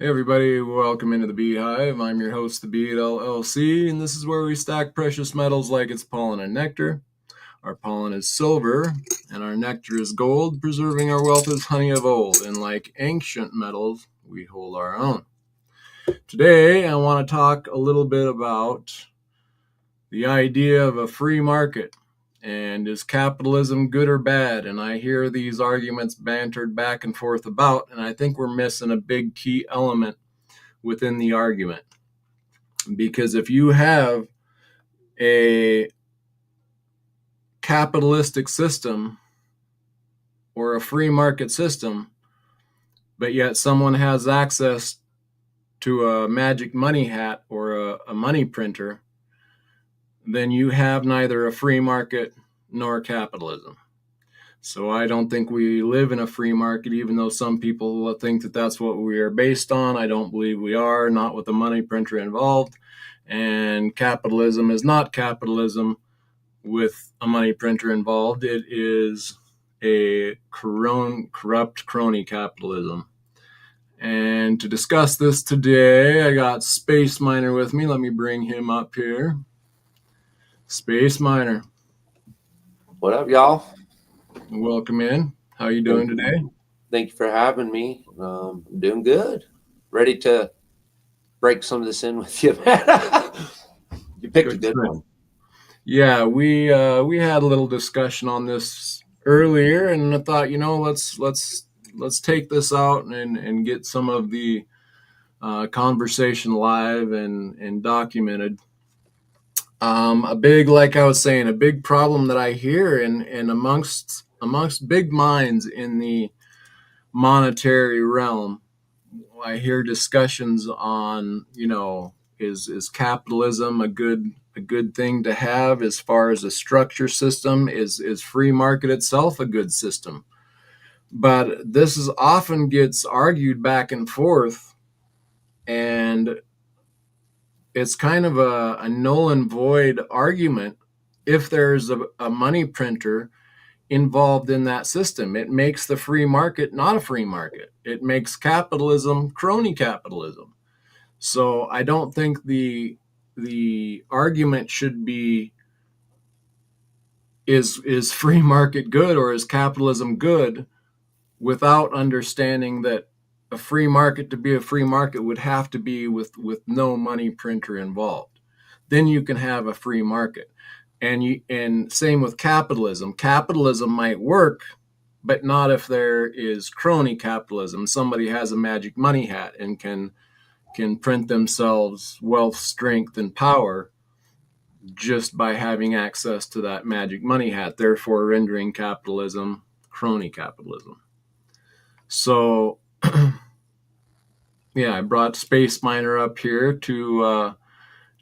Hey everybody, welcome into the Beehive. I'm your host, the Bee at LLC, and this is where we stack precious metals like it's pollen and nectar. Our pollen is silver, and our nectar is gold, preserving our wealth as honey of old. And like ancient metals, we hold our own. Today, I want to talk a little bit about the idea of a free market. And is capitalism good or bad? And I hear these arguments bantered back and forth about, and I think we're missing a big key element within the argument. Because if you have a capitalistic system or a free market system, but yet someone has access to a magic money hat or a money printer, then you have neither a free market nor capitalism. So I don't think we live in a free market, even though some people think that that's what we are based on. I don't believe we are, not with the money printer involved. And capitalism is not capitalism with a money printer involved. It is a corrupt crony capitalism. And to discuss this today, I got Space Miner with me. Let me bring him up here. Space Miner. What up, y'all? Welcome in. How you doing today? Thank you for having me. I'm doing good. Ready to break some of this in with you, man. You picked a good one. Yeah, we had a little discussion on this earlier, and I thought, let's take this out and get some of the conversation live and documented. Like I was saying, a big problem that I hear and amongst big minds in the monetary realm, I hear discussions on, is capitalism a good thing to have as far as a structure system? Is free market itself a good system? But this is often gets argued back and forth, and it's kind of a null and void argument if there's a money printer involved in that system. It makes the free market not a free market. It makes capitalism crony capitalism. So I don't think the argument should be is free market good or is capitalism good, without understanding that a free market, to be a free market, would have to be with no money printer involved. Then you can have a free market. And same with capitalism. Capitalism might work, but not if there is crony capitalism. Somebody has a magic money hat and can print themselves wealth, strength, and power just by having access to that magic money hat, therefore rendering capitalism crony capitalism. So, yeah, I brought Space Miner up here to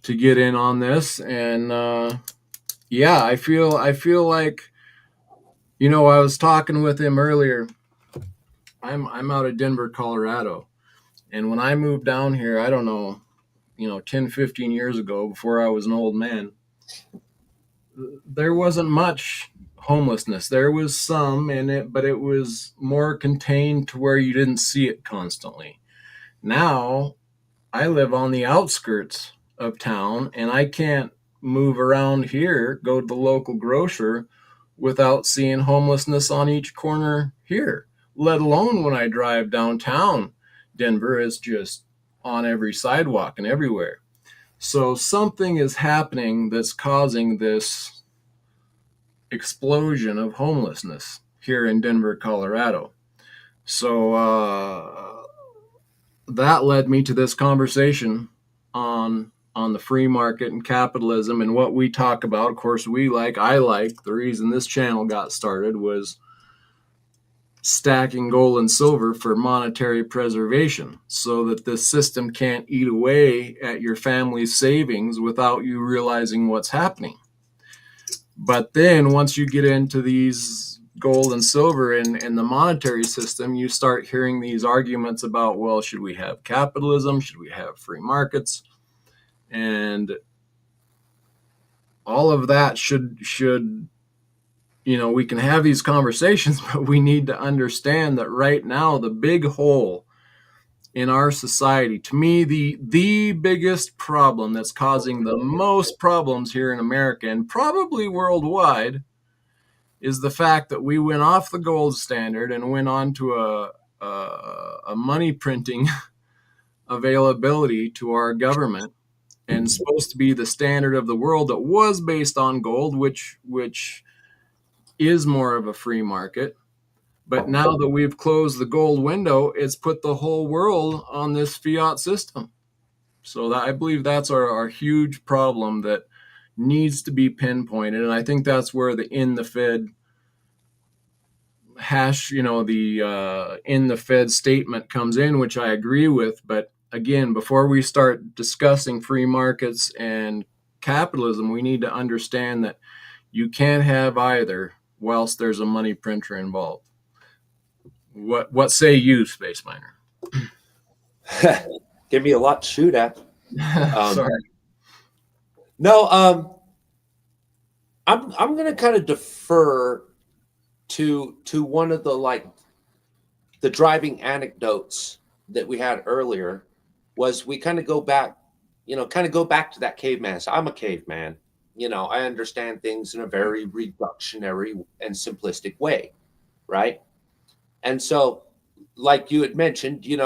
get in on this, and yeah, I feel like, I was talking with him earlier. I'm out of Denver, Colorado, and when I moved down here, I don't know, 10, 15 years ago, before I was an old man, there wasn't much homelessness. There was some in it, but it was more contained to where you didn't see it constantly. Now, I live on the outskirts of town, and I can't move around here, go to the local grocer, without seeing homelessness on each corner here, let alone when I drive downtown. Denver is just on every sidewalk and everywhere. So something is happening that's causing this explosion of homelessness here in Denver, Colorado. So that led me to this conversation on the free market and capitalism and what we talk about. Of course, the reason this channel got started was stacking gold and silver for monetary preservation, so that this system can't eat away at your family's savings without you realizing what's happening. But then once you get into these gold and silver and the monetary system, you start hearing these arguments about, well, should we have capitalism? Should we have free markets? And all of that should we can have these conversations, but we need to understand that right now the big hole in our society, to me, the biggest problem that's causing the most problems here in America and probably worldwide is the fact that we went off the gold standard and went on to a money printing availability to our government, and supposed to be the standard of the world that was based on gold, which is more of a free market. But now that we've closed the gold window, it's put the whole world on this fiat system. So that, I believe that's our huge problem that needs to be pinpointed. And I think that's where the in the Fed hash, the in the Fed statement comes in, which I agree with. But again, before we start discussing free markets and capitalism, we need to understand that you can't have either whilst there's a money printer involved. What say you, Space Miner? Give me a lot to shoot at. Sorry. No, I'm going to kind of defer to one of the driving anecdotes that we had earlier. Was we kind of go back, to that caveman. So I'm a caveman. I understand things in a very reductionary and simplistic way, right? And so, like you had mentioned, you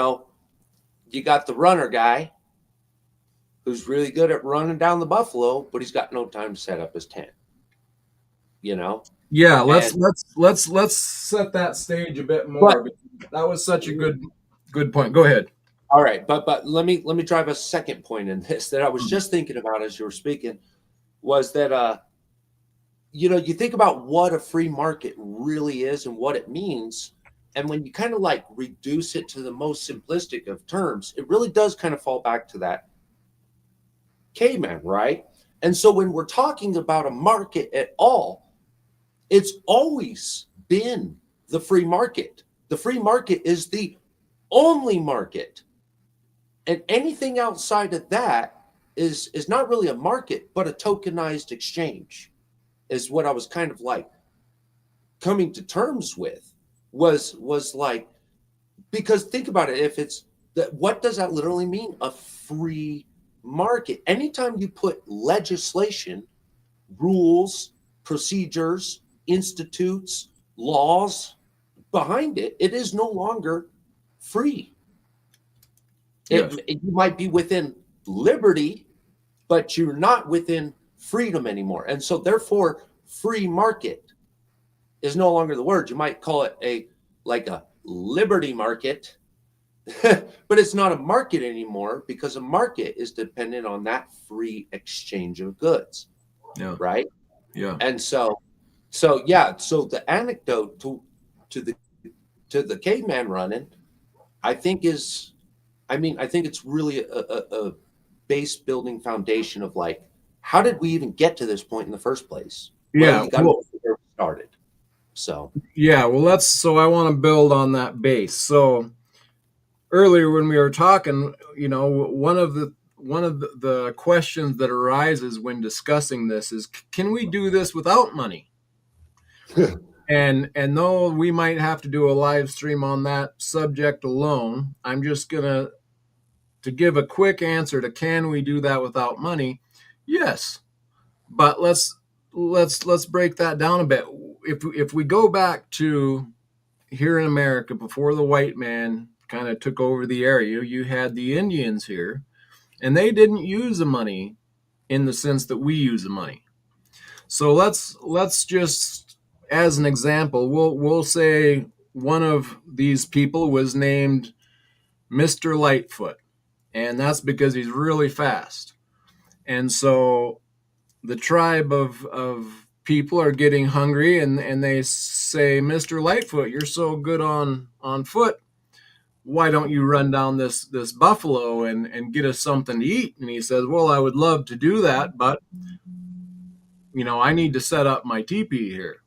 got the runner guy who's really good at running down the buffalo, but he's got no time to set up his tent. Yeah, And let's set that stage a bit more. but That was such a good point. Go ahead. all right, but let me drive a second point in this that I was just thinking about as you were speaking, was that you think about what a free market really is and what it means, and when you kind of like reduce it to the most simplistic of terms, it really does kind of fall back to that caveman, right? And so when we're talking about a market at all, it's always been the free market. The free market is the only market. And anything outside of that is not really a market, but a tokenized exchange, is what I was kind of like coming to terms with, was like, because think about it, if it's that, what does that literally mean? A free market. Anytime you put legislation, rules, procedures, institutes, laws behind it, it is no longer free. Yes. You might be within liberty, but you're not within freedom anymore. And so therefore, free market is no longer the word. You might call it a liberty market, but it's not a market anymore, because a market is dependent on that free exchange of goods. Yeah. Right. Yeah. And so the anecdote to the caveman running, I think it's really a base building foundation of like, how did we even get to this point in the first place? Yeah. You got to where we started. So yeah. Well, so I want to build on that base. So earlier when we were talking, one of the questions that arises when discussing this is, can we do this without money? And though we might have to do a live stream on that subject alone, I'm just gonna to give a quick answer to, can we do that without money? Yes, but let's break that down a bit. If we go back to here in America before the white man kind of took over the area, you had the Indians here, and they didn't use the money in the sense that we use the money. So let's just, as an example, we'll say one of these people was named Mr. Lightfoot, and that's because he's really fast. And so the tribe of people are getting hungry, and they say, Mr. Lightfoot, you're so good on foot. Why don't you run down this buffalo and get us something to eat? And he says, well, I would love to do that, but I need to set up my teepee here.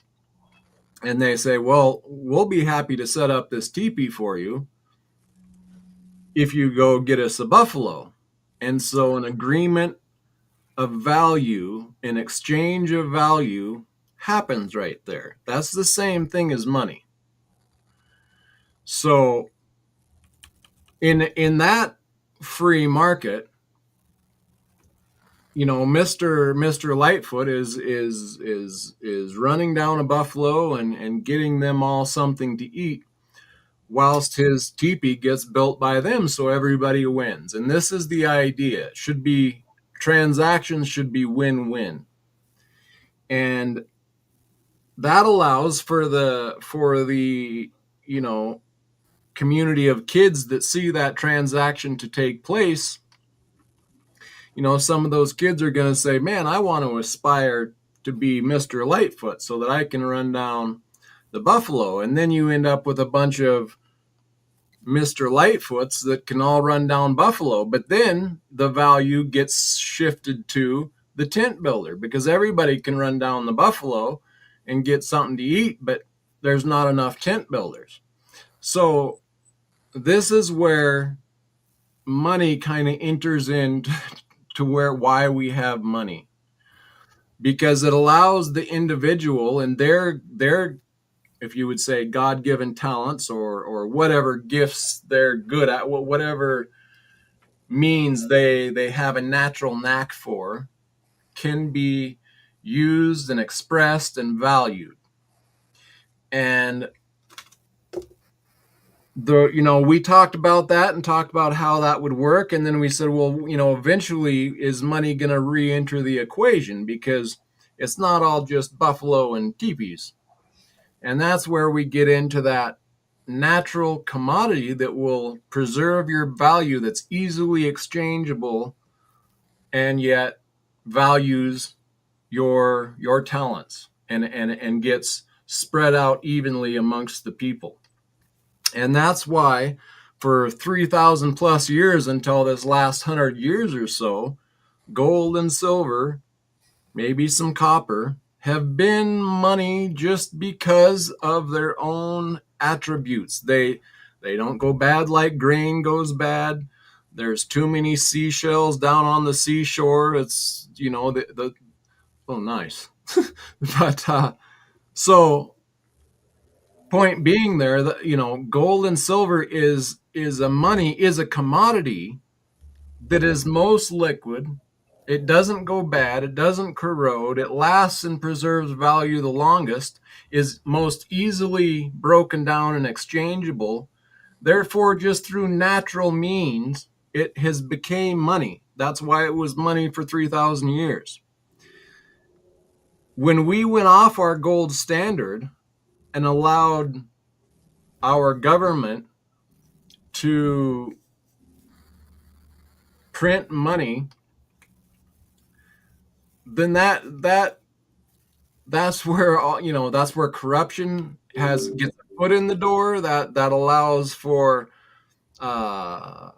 And they say, well, we'll be happy to set up this teepee for you if you go get us a buffalo. And so an agreement of value, an exchange of value happens right there. That's the same thing as money. So In that free market, Mr. Lightfoot is running down a buffalo and getting them all something to eat, whilst his teepee gets built by them, so everybody wins. And this is the idea. It should be transactions should be win-win. And that allows for the community of kids that see that transaction to take place. Some of those kids are going to say, man, I want to aspire to be Mr. Lightfoot so that I can run down the buffalo. And then you end up with a bunch of Mr. Lightfoots that can all run down buffalo. But then the value gets shifted to the tent builder, because everybody can run down the buffalo and get something to eat, but there's not enough tent builders. So this is where money kind of enters in to why we have money, because it allows the individual and their if you would say God-given talents, or whatever gifts they're good at, whatever means they have a natural knack for, can be used and expressed and valued. And we talked about that and talked about how that would work, and then we said, well, eventually is money going to re-enter the equation, because it's not all just buffalo and teepees. And that's where we get into that natural commodity that will preserve your value, that's easily exchangeable, and yet values your talents, and gets spread out evenly amongst the people. And that's why for 3,000 plus years, until this last 100 years or so, gold and silver, maybe some copper, have been money just because of their own attributes. They don't go bad like grain goes bad. There's too many seashells down on the seashore. It's the oh, nice. But so point being there, that gold and silver is a commodity that is most liquid. It doesn't go bad. It doesn't corrode. It lasts and preserves value the longest, is most easily broken down and exchangeable. Therefore, just through natural means, it has became money. That's why it was money for 3,000 years. When we went off our gold standard and allowed our government to print money, then that's where that's where corruption has gets a foot in the door. That allows for uh,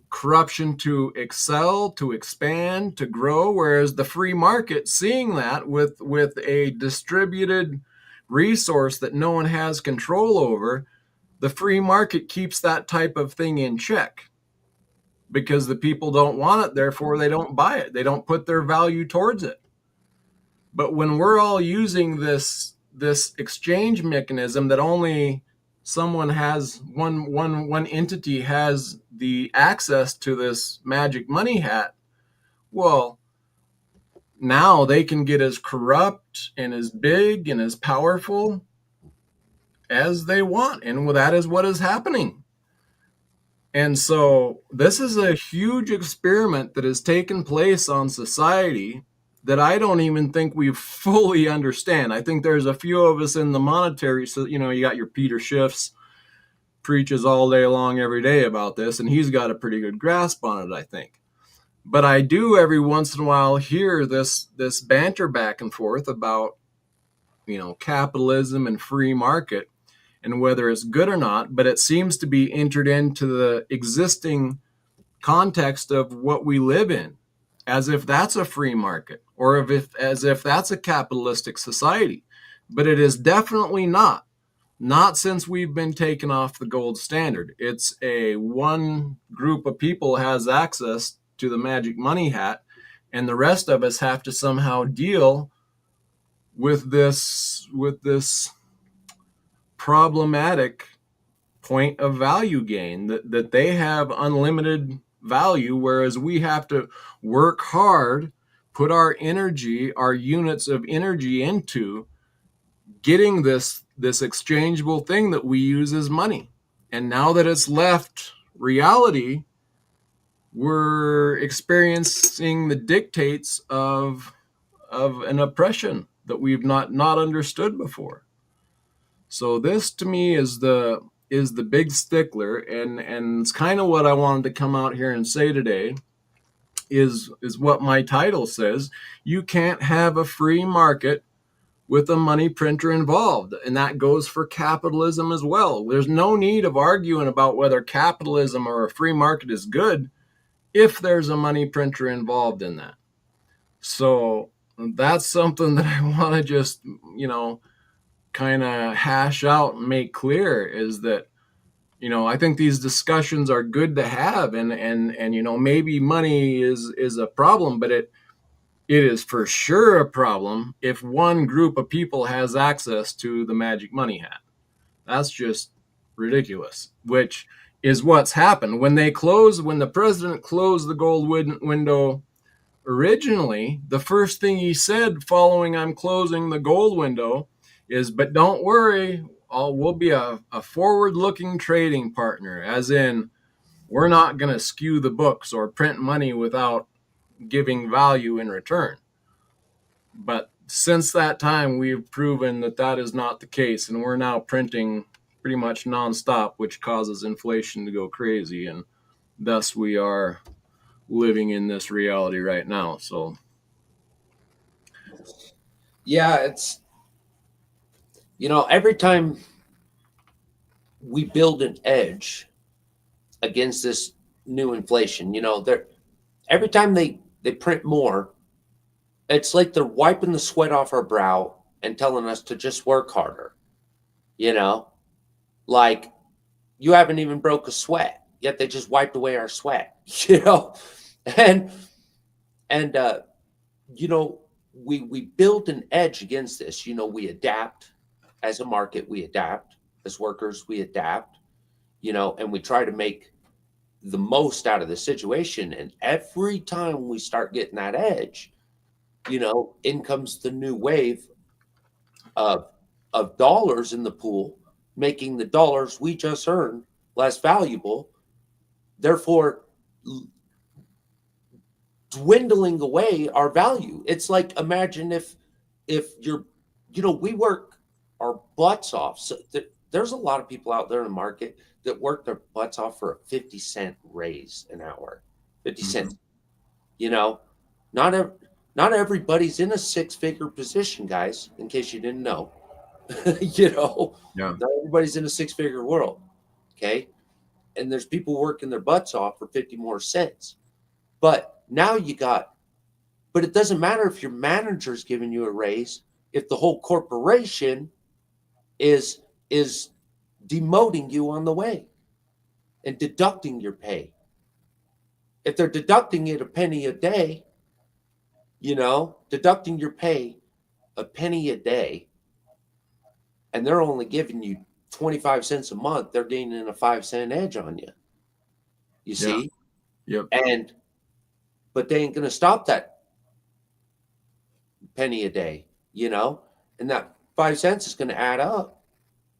corruption to excel, to expand, to grow. Whereas the free market, seeing that with a distributed resource that no one has control over, the free market keeps that type of thing in check, because the people don't want it, therefore they don't buy it, they don't put their value towards it. But when we're all using this exchange mechanism that only someone has, one entity has the access to this magic money hat, well, now they can get as corrupt and as big and as powerful as they want, and that is what is happening. And so this is a huge experiment that has taken place on society that I don't even think we fully understand. I think there's a few of us in the monetary, so you got your Peter Schiffs, preaches all day long every day about this, and he's got a pretty good grasp on it, I think. But I do every once in a while hear this banter back and forth about capitalism and free market, and whether it's good or not, but it seems to be entered into the existing context of what we live in, as if that's a free market, or as if that's a capitalistic society. But it is definitely not since we've been taken off the gold standard. It's a one group of people has access to the magic money hat, and the rest of us have to somehow deal with this problematic point of value gain, that they have unlimited value, whereas we have to work hard, put our energy, our units of energy into getting this exchangeable thing that we use as money. And now that it's left reality, we're experiencing the dictates of an oppression that we've not understood before. So this to me is the big stickler, and it's kind of what I wanted to come out here and say today is what my title says. You can't have a free market with a money printer involved, and that goes for capitalism as well. There's no need of arguing about whether capitalism or a free market is good if there's a money printer involved in that. So that's something that I want to just, kind of hash out and make clear, is that, I think these discussions are good to have, and maybe money is a problem, but it is for sure a problem if one group of people has access to the magic money hat. That's just ridiculous, which is what's happened when the president closed the gold window. Originally, the first thing he said following I'm closing the gold window is, but don't worry, we'll be a forward-looking trading partner, as in we're not going to skew the books or print money without giving value in return. But since that time, we've proven that that is not the case, and we're now printing pretty much nonstop, which causes inflation to go crazy, and thus we are living in this reality right now. So Yeah, it's, every time we build an edge against this new inflation, they're every time they print more, it's like they're wiping the sweat off our brow and telling us to just work harder. You know, like you haven't even broke a sweat yet; they just wiped away our sweat. And and we build an edge against this. We adapt as a market, we adapt as workers, we adapt. And we try to make the most out of the situation. And every time we start getting that edge, in comes the new wave of dollars in the pool, making the dollars we just earned less valuable, therefore dwindling away our value. It's like, imagine if you're, we work our butts off. So there's a lot of people out there in the market that work their butts off for a 50-cent raise an hour. 50 cents. You know, not a, not everybody's in a six-figure position, guys, in case you didn't know. yeah, Not everybody's in a six-figure world. Okay. And there's people working their butts off for 50 more cents. But now but it doesn't matter if your manager's giving you a raise, if the whole corporation is demoting you on the way and deducting your pay. If they're deducting it a penny a day, deducting your pay a penny a day, and they're only giving you 25 cents a month, they're gaining a 5-cent edge on you. You yeah, see? yep, But they ain't going to stop that penny a day, and that 5 cents is going to add up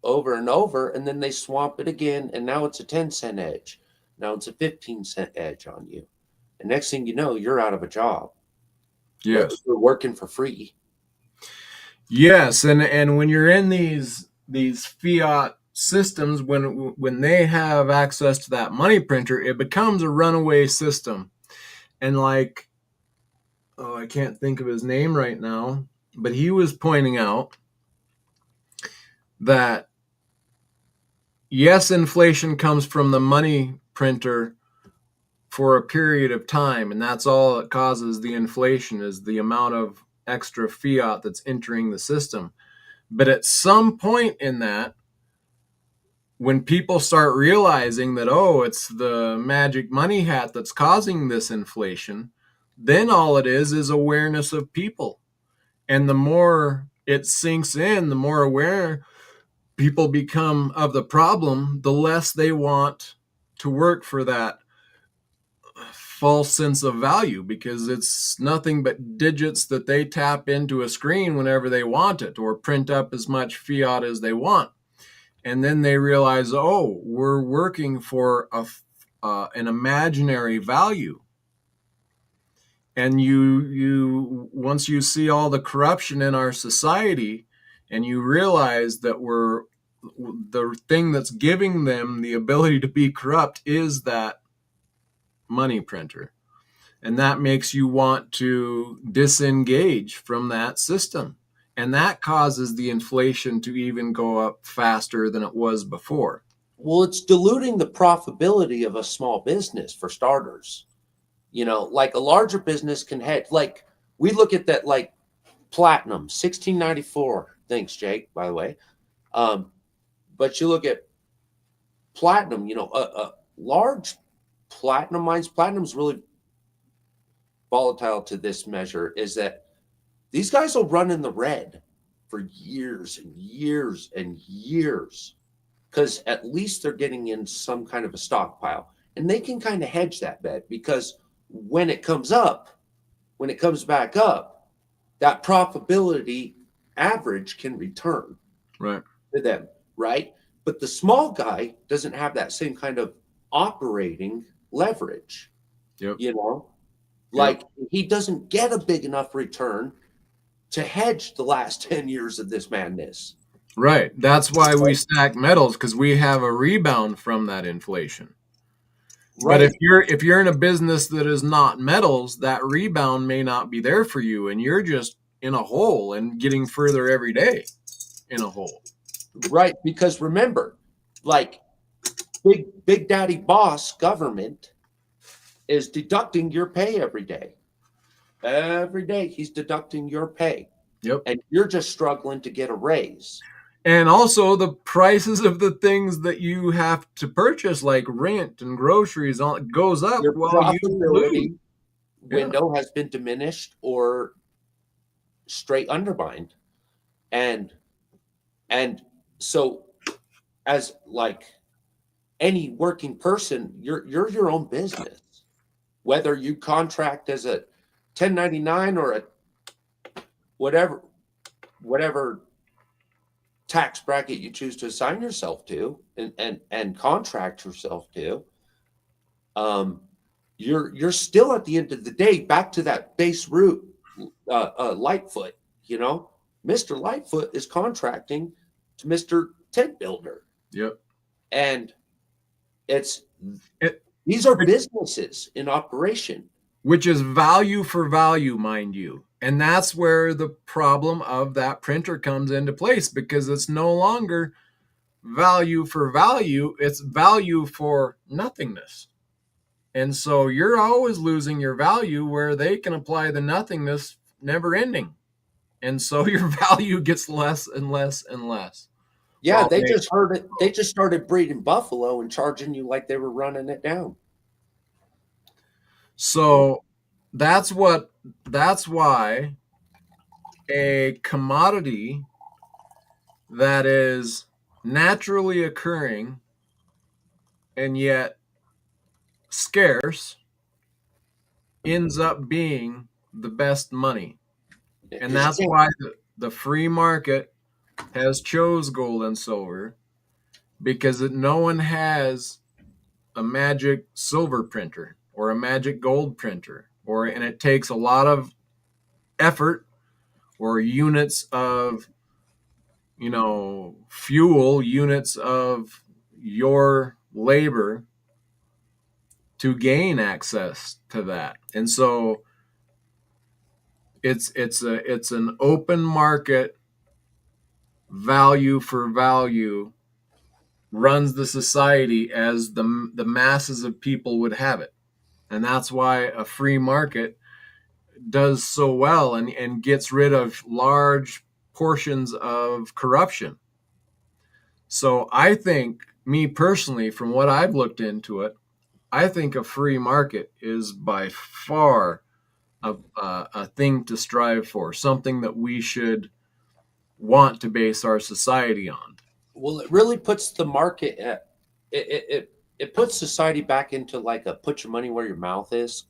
over and over. And then they swamp it again. And now it's a 10-cent edge. Now it's a 15-cent edge on you. And next thing you know, you're out of a job. yes, You're working for free. yes, and when you're in these fiat systems, when they have access to that money printer, it becomes a runaway system. And like, oh, I can't think of his name right now, but he was pointing out that yes, inflation comes from the money printer for a period of time, and that's all that causes the inflation, is the amount of extra fiat that's entering the system. But at some point in that, when people start realizing that, oh, it's the magic money hat that's causing this inflation, then all it is awareness of people. And the more it sinks in, the more aware people become of the problem, the less they want to work for that false sense of value, because it's nothing but digits that they tap into a screen whenever they want it, or print up as much fiat as they want. And then they realize, oh, we're working for an imaginary value. And you once you see all the corruption in our society, and you realize that we're the thing that's giving them the ability to be corrupt is that money printer, and that makes you want to disengage from that system, and that causes the inflation to even go up faster than it was before. Well, it's diluting the profitability of a small business for starters. Like a larger business can hedge. Like we look at that, like platinum, 1694. Thanks, Jake, by the way. But you look at platinum, large platinum mines, platinum's really volatile to this measure, is that these guys will run in the red for years and years and years, because at least they're getting in some kind of a stockpile. And they can kind of hedge that bet, because when it comes back up, that profitability average can return Right. to them, right? But the small guy doesn't have that same kind of operating leverage, Yep. Like he doesn't get a big enough return to hedge the last 10 years of this madness. Right. That's why we stack metals, because we have a rebound from that inflation. But Right. if you're in a business that is not metals, that rebound may not be there for you, and you're just in a hole and getting further every day in a hole. Right. Because remember, like big daddy boss government is deducting your pay every day. Every day he's deducting your pay. Yep. And you're just struggling to get a raise. And also the prices of the things that you have to purchase, like rent and groceries, all goes up Your while you lose. profitability window has been diminished or straight undermined. And so as like any working person, you're your own business. Whether you contract as a 1099 or a whatever tax bracket you choose to assign yourself to and contract yourself to, you're still at the end of the day back to that base root, Lightfoot. Mr. Lightfoot is contracting to Mr. Tent Builder. Yep. And these are businesses in operation, which is value for value, mind you. And that's where the problem of that printer comes into place, because it's no longer value for value, it's value for nothingness. And so you're always losing your value where they can apply the nothingness never ending. And so your value gets less and less and less. Yeah, they just heard it. They just started breeding buffalo and charging you like they were running it down. So that's why a commodity that is naturally occurring and yet scarce ends up being the best money. And that's why the free market has chose gold and silver, because no one has a magic silver printer or a magic gold printer, and it takes a lot of effort or units of fuel, units of your labor to gain access to that. And so it's an open market, value for value, runs the society as the masses of people would have it. And that's why a free market does so well and gets rid of large portions of corruption. So I think, me personally, from what I've looked into it, I think a free market is by far a thing to strive for, something that we should want to base our society on. Well, it really puts the market it puts society back into like a put your money where your mouth is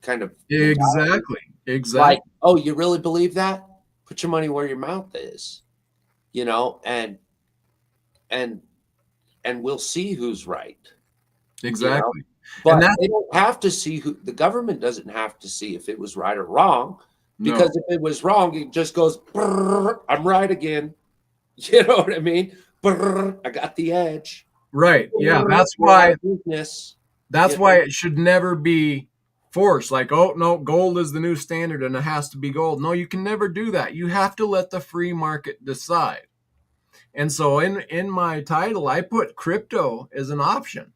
kind of mentality. Exactly. Like, Exactly. oh, you really believe that? Put your money where your mouth is, you know, and and we'll see who's right, you know. Exactly. And But that they don't have to see who the government doesn't have to see if it was right or wrong, because no. if it was wrong, it just goes, "Brrr, I'm right again." You know what I mean? Brrr, I got the edge. Right. Yeah, Brrr, we're out of business. that's You why know? it should never be forced like, oh no, gold is the new standard and it has to be gold. No, you can never do that. You have to let the free market decide. And so in my title I put crypto as an option,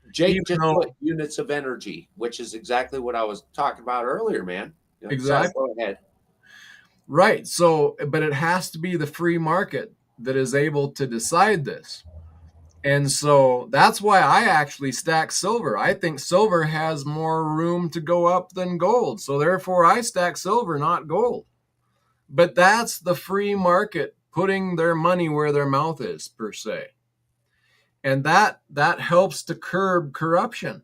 even Jake just though put units of energy, which is exactly what I was talking about earlier, man. Sorry, exactly go ahead. right. So but it has to be the free market that is able to decide this. And so that's why I actually stack silver. I think silver has more room to go up than gold. So therefore, I stack silver, not gold. But that's the free market putting their money where their mouth is, per se. And that helps to curb corruption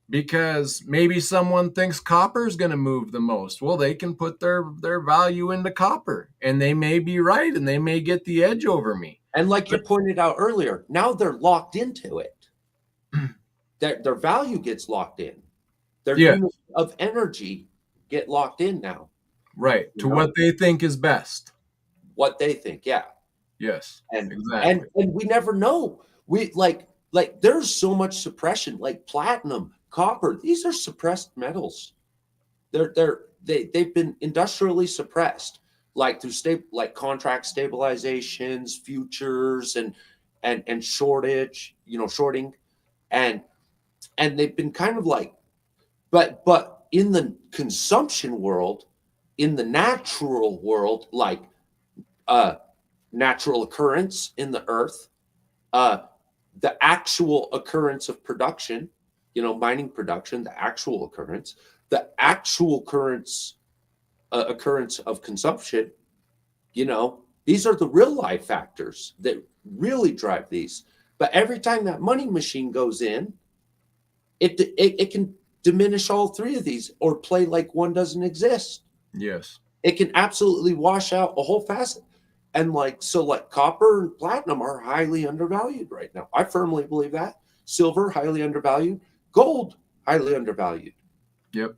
because maybe someone thinks copper is going to move the most. Well, they can put their value into copper and they may be right and they may get the edge over me. And like you But pointed out earlier, now they're locked into it. Their value gets locked in. Their yeah, units of energy get locked in now. right. You To what know they think is best. what they think, yeah. Yes, and exactly. and we never know. We like there's so much suppression, like platinum, copper. These are suppressed metals. They've been industrially suppressed, like through like contract stabilizations, futures, and shortage, shorting, and they've been kind of like, but in the consumption world, in the natural world, like uh natural occurrence in the earth, uh, the actual occurrence of production, mining production, the actual occurrence of consumption, these are the real life factors that really drive these. But every time that money machine goes in, it can diminish all three of these or play like one doesn't exist. Yes. It can absolutely wash out a whole facet. And like copper and platinum are highly undervalued right now. I firmly believe that. Silver, highly undervalued. Gold, highly undervalued. Yep.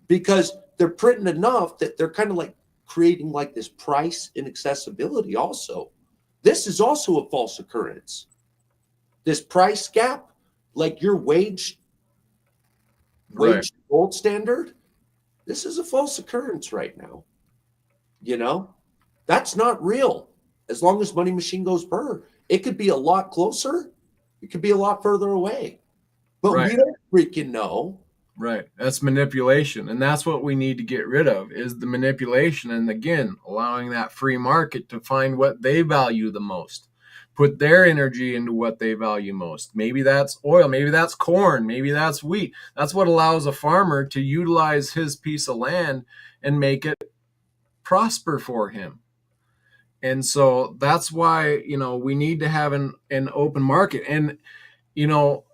Because they're printing enough that they're kind of like creating like this price inaccessibility also. This is also a false occurrence. This price gap, like your Right. wage gold standard, this is a false occurrence right now. You know, that's not real. As long as Money Machine goes burr, it could be a lot closer. It could be a lot further away. But Right. we don't freaking know. Right. That's manipulation. And that's what we need to get rid of is the manipulation. And again, allowing that free market to find what they value the most. Put their energy into what they value most. Maybe that's oil, maybe that's corn, maybe that's wheat. That's what allows a farmer to utilize his piece of land and make it prosper for him. And so that's why, we need to have an open market. And, you know,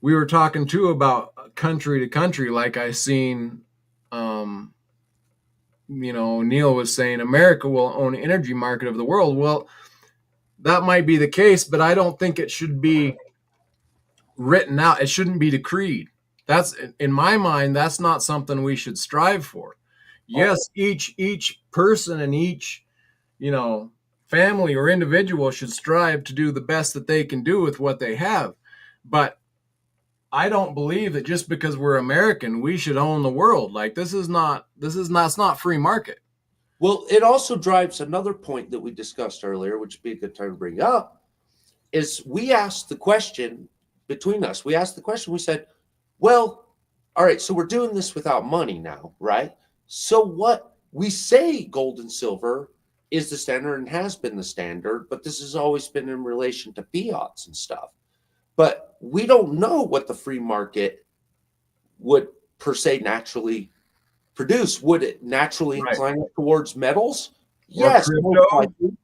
we were talking too about country to country, like I seen, um, Neil was saying America will own energy market of the world. Well, that might be the case, but I don't think it should be written out. It shouldn't be decreed. That's in my mind, that's not something we should strive for. Oh, Yes, each person and each, you know, family or individual should strive to do the best that they can do with what they have. But I don't believe that just because we're American, we should own the world. Like it's not free market. well, it also drives another point that we discussed earlier, which would be a good time to bring up, is we asked the question between us. We asked the question, we said, well, all right, so we're doing this without money now, right? So what we say gold and silver is the standard and has been the standard, but this has always been in relation to fiats and stuff. But we don't know what the free market would per se naturally produce. Would it naturally Right. incline towards metals? Or Yes, most crypto. likely.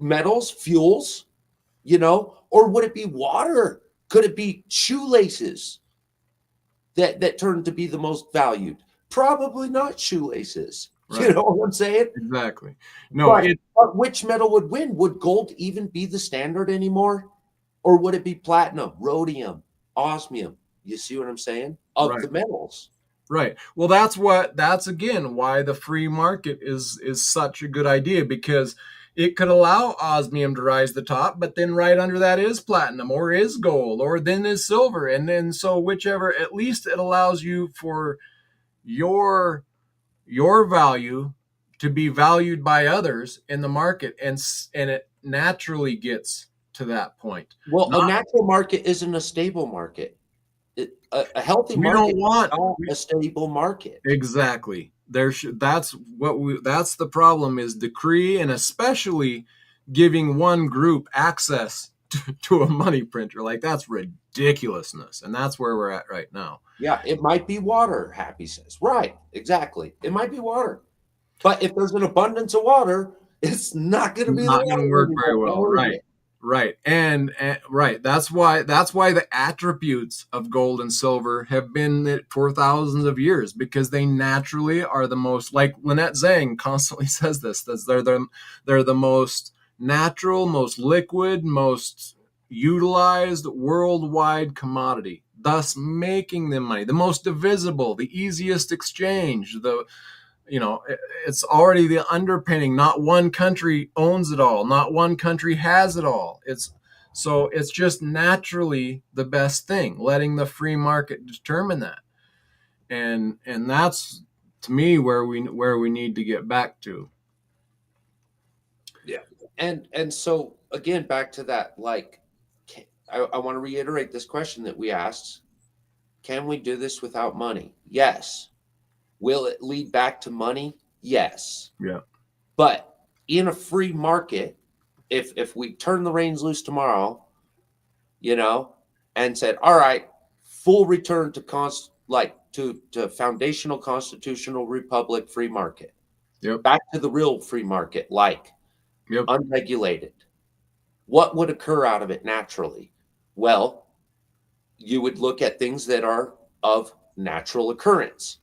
metals, fuels, or would it be water? Could it be shoelaces that turn to be the most valued? Probably not shoelaces. You Right. know what I'm saying? Exactly. No, But, it but which metal would win? Would gold even be the standard anymore? Or would it be platinum, rhodium, osmium? You see what I'm saying? Of right. the metals. Right. Well, that's again why the free market is such a good idea, because it could allow osmium to rise to the top, but then right under that is platinum or is gold or then is silver, and then so whichever, at least it allows you for your your value to be valued by others in the market, and it naturally gets to that point. Well, a Not natural market isn't a stable market. A healthy we don't market is want not we, a stable market. exactly. That's the problem is decree, and especially giving one group access to a money printer. Like that's ridiculousness, and that's where we're at right now. Yeah, it might be water, Happy says. Right, exactly. It might be water. But if there's an abundance of water, it's not going to be the Not going to water work very anymore. well, Where is right? it? Right. And right, that's why the attributes of gold and silver have been for thousands of years, because they naturally are the most, like Lynette Zhang constantly says this, that they're the most natural, most liquid, most utilized worldwide commodity, thus making them money, the most divisible, the easiest exchange, the it's already the underpinning. Not one country owns it all, not one country has it all. It's just naturally the best thing, letting the free market determine that. And that's, to me, where we need to get back to. Yeah. And so again, back to that, like, I want to reiterate this question that we asked. Can we do this without money? Yes. Will it lead back to money? Yes. Yeah. But in a free market, if we turn the reins loose tomorrow, you know, and said, all right, full return to to foundational constitutional republic free market, Yep. back to the real free market, like Yep. unregulated, what would occur out of it naturally? Well, you would look at things that are of natural occurrence,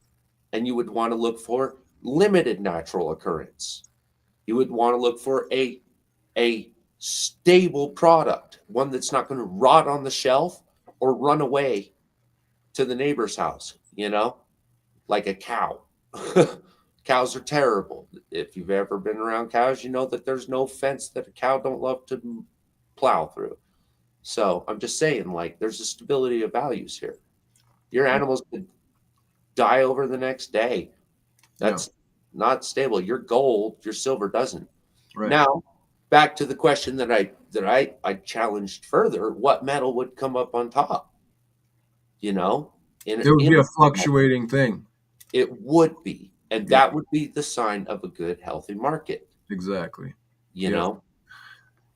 and you would want to look for limited natural occurrence. You would want to look for a stable product, one that's not going to rot on the shelf or run away to the neighbor's house, like a cow. Cows are terrible. If you've ever been around cows, you know that there's no fence that a cow don't love to plow through. So I'm just saying, like, there's a stability of values here. Your animals could die over the next day. Yeah. That's not stable. Your gold, your silver doesn't. Right. Now, back to the question that I challenged further: what metal would come up on top? You know, in There would in be a fluctuating thing. it would be, and Yep. that would be the sign of a good, healthy market. Exactly. You Yep. know,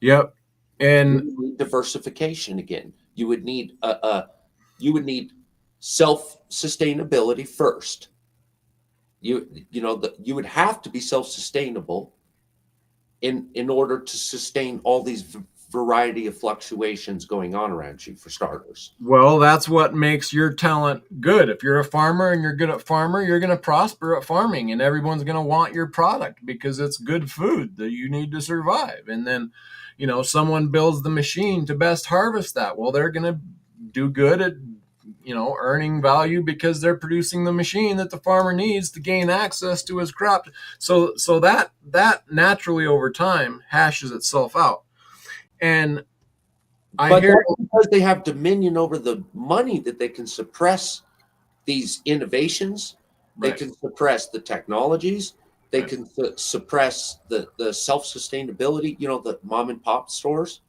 Yep. you And would need diversification again. You would need self sustainability first. You would have to be self sustainable in order to sustain all these variety of fluctuations going on around you, for starters. well, that's what makes your talent good. If you're a farmer and you're good at farmer, you're going to prosper at farming, and everyone's going to want your product because it's good food that you need to survive. And then, someone builds the machine to best harvest that. Well, they're going to do good at, earning value because they're producing the machine that the farmer needs to gain access to his crop. So that naturally over time hashes itself out. And I But hear that's because they have dominion over the money, that they can suppress these innovations. They right, can suppress the technologies. They right. can suppress the self sustainability. The mom and pop stores.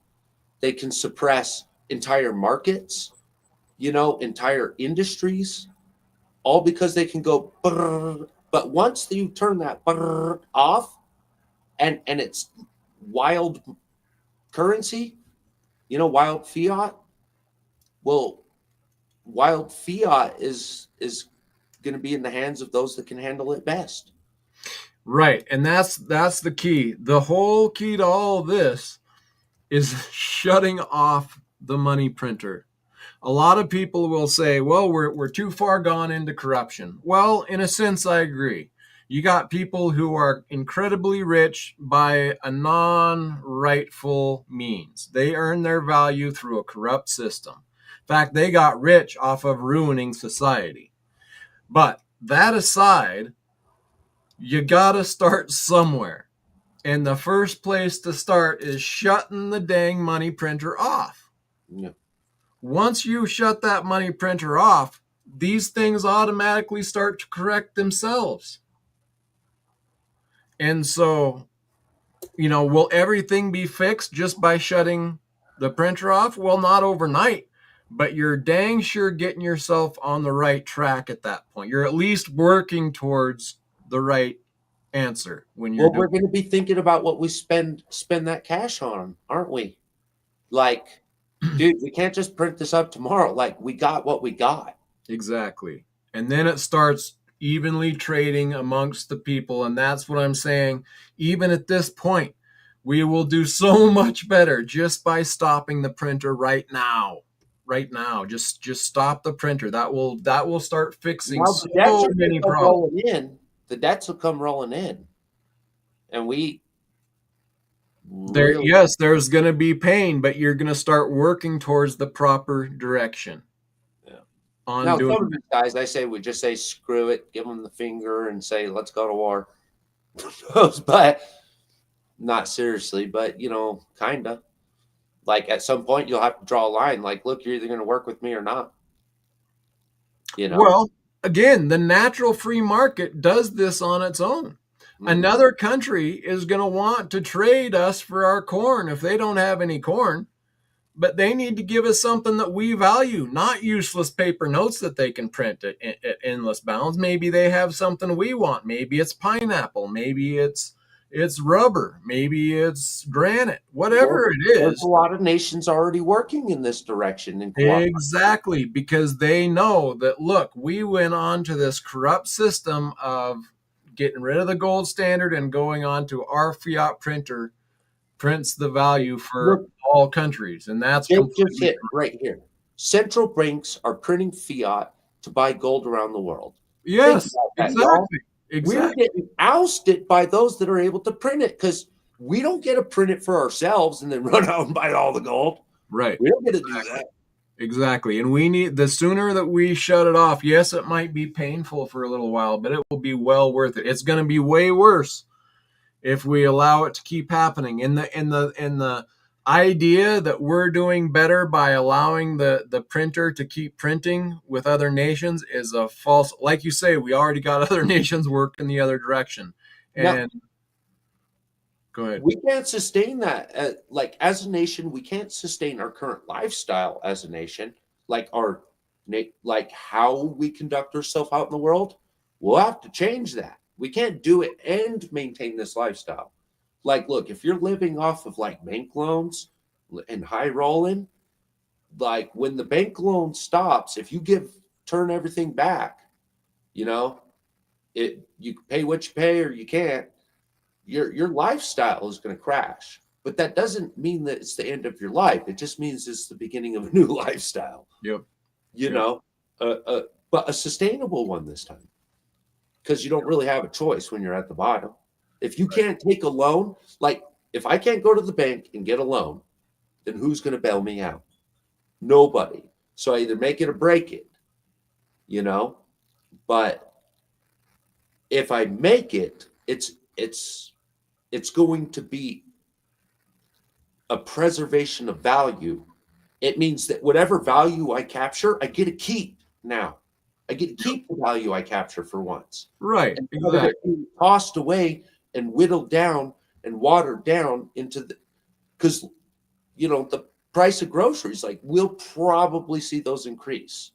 They can suppress entire markets. Entire industries, all because they can go. Brrr. But once you turn that off, and it's wild currency, wild fiat. Well, wild fiat is going to be in the hands of those that can handle it best. Right. And that's the key. The whole key to all of this is shutting off the money printer. A lot of people will say, well, we're too far gone into corruption. Well, in a sense, I agree. You got people who are incredibly rich by a non rightful means. They earn their value through a corrupt system. In fact, they got rich off of ruining society. But that aside, you got to start somewhere. And the first place to start is shutting the dang money printer off. Yeah. Once you shut that money printer off, these things automatically start to correct themselves. And so, will everything be fixed just by shutting the printer off? Well, not overnight, but you're dang sure getting yourself on the right track at that point. You're at least working towards the right answer when you're Well, doing we're going to be thinking about what we spend that cash on, aren't we? Like, dude, we can't just print this up tomorrow. Like, we got what we got. Exactly. And then it starts evenly trading amongst the people. And that's what I'm saying. Even at this point, we will do so much better just by stopping the printer right now. Right now. Just stop the printer. That will start fixing Now the debts so are going to many come problems. rolling in. The debts will come rolling in, and we There, really yes, there's gonna be pain, but you're gonna start working towards the proper direction yeah. on Now doing some of it. these guys, I say, we just say screw it, give them the finger, and say let's go to war. But not seriously, but kinda. Like at some point, you'll have to draw a line. Like, look, you're either going to work with me or not. You know. Well, again, the natural free market does this on its own. Mm. Another country is going to want to trade us for our corn if they don't have any corn, but they need to give us something that we value, not useless paper notes that they can print at endless bounds. Maybe they have something we want. Maybe it's pineapple. Maybe it's rubber. Maybe it's granite. Well, Whatever it there's a is, lot of nations already working in this direction and cooperating. exactly, because they know that, look, we went on to this corrupt system of getting rid of the gold standard and going on to our fiat printer prints the value for Look, all countries. And that's Jake just completely hit right here. Central banks are printing fiat to buy gold around the world. Think yes, about that, y'all. exactly. We're Exactly. getting ousted by those that are able to print it because we don't get to print it for ourselves and then run out and buy all the gold. Right. We don't get to do that. Exactly. And we need, the sooner that we shut it off, yes, it might be painful for a little while, but it will be well worth it. It's going to be way worse if we allow it to keep happening. In the idea that we're doing better by allowing the printer to keep printing with other nations is a false. Like you say, we already got other nations working the other direction. Now, And go ahead. we can't sustain that. Like as a nation, we can't sustain our current lifestyle as a nation. Like like how we conduct ourselves out in the world. We'll have to change that. We can't do it and maintain this lifestyle. Like, look, if you're living off of like bank loans and high rolling, like when the bank loan stops, if you turn everything back, you know, you pay what you pay or you can't, your lifestyle is going to crash. But that doesn't mean that it's the end of your life. It just means it's the beginning of a new lifestyle. Yep. You Yep. know, but a sustainable one this time, because you don't really have a choice when you're at the bottom. If you can't take a loan, like if I can't go to the bank and get a loan, then who's going to bail me out? Nobody. So I either make it or break it, you know. But if I make it, it's going to be a preservation of value. It means that whatever value I capture, I get to keep now. I get to keep the value I capture for once. Right. And instead of Exactly. it being tossed away and whittled down and watered down into because the price of groceries, like we'll probably see those increase,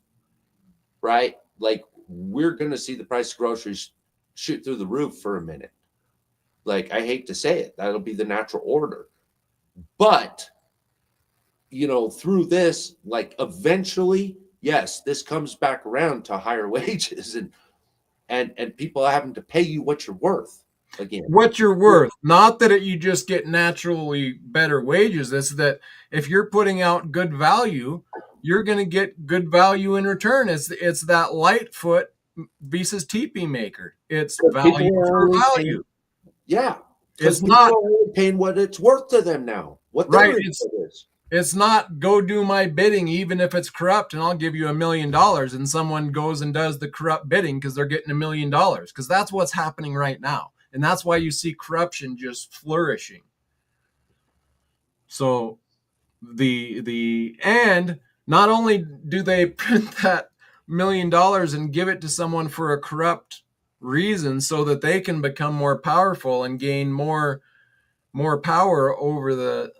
right? Like we're gonna see the price of groceries shoot through the roof for a minute. Like I hate to say it, that'll be the natural order. But through this, like eventually, yes, this comes back around to higher wages and people having to pay you what you're worth. again. what you're worth. Not that you just get naturally better wages. It's that if you're putting out good value, you're going to get good value in return. It's that Lightfoot Visa's teepee maker. It's Because value people are for only value. paying, yeah, because It's people not are only paying what it's worth to them now, what right. their input is. It's not go do my bidding, even if it's corrupt, and I'll give you $1 million, and someone goes and does the corrupt bidding because they're getting $1 million, because that's what's happening right now, and that's why you see corruption just flourishing. So and not only do they print that $1 million and give it to someone for a corrupt reason so that they can become more powerful and gain more power over the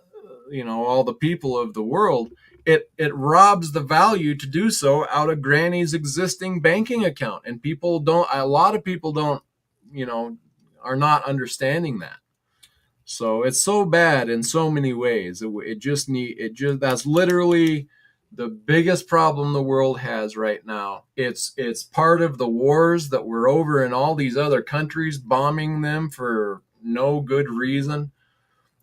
all the people of the world, it robs the value to do so out of granny's existing banking account, and a lot of people don't you know are not understanding that. So it's so bad in so many ways. It just that's literally the biggest problem the world has right now. It's part of the wars that we're over in all these other countries, bombing them for no good reason.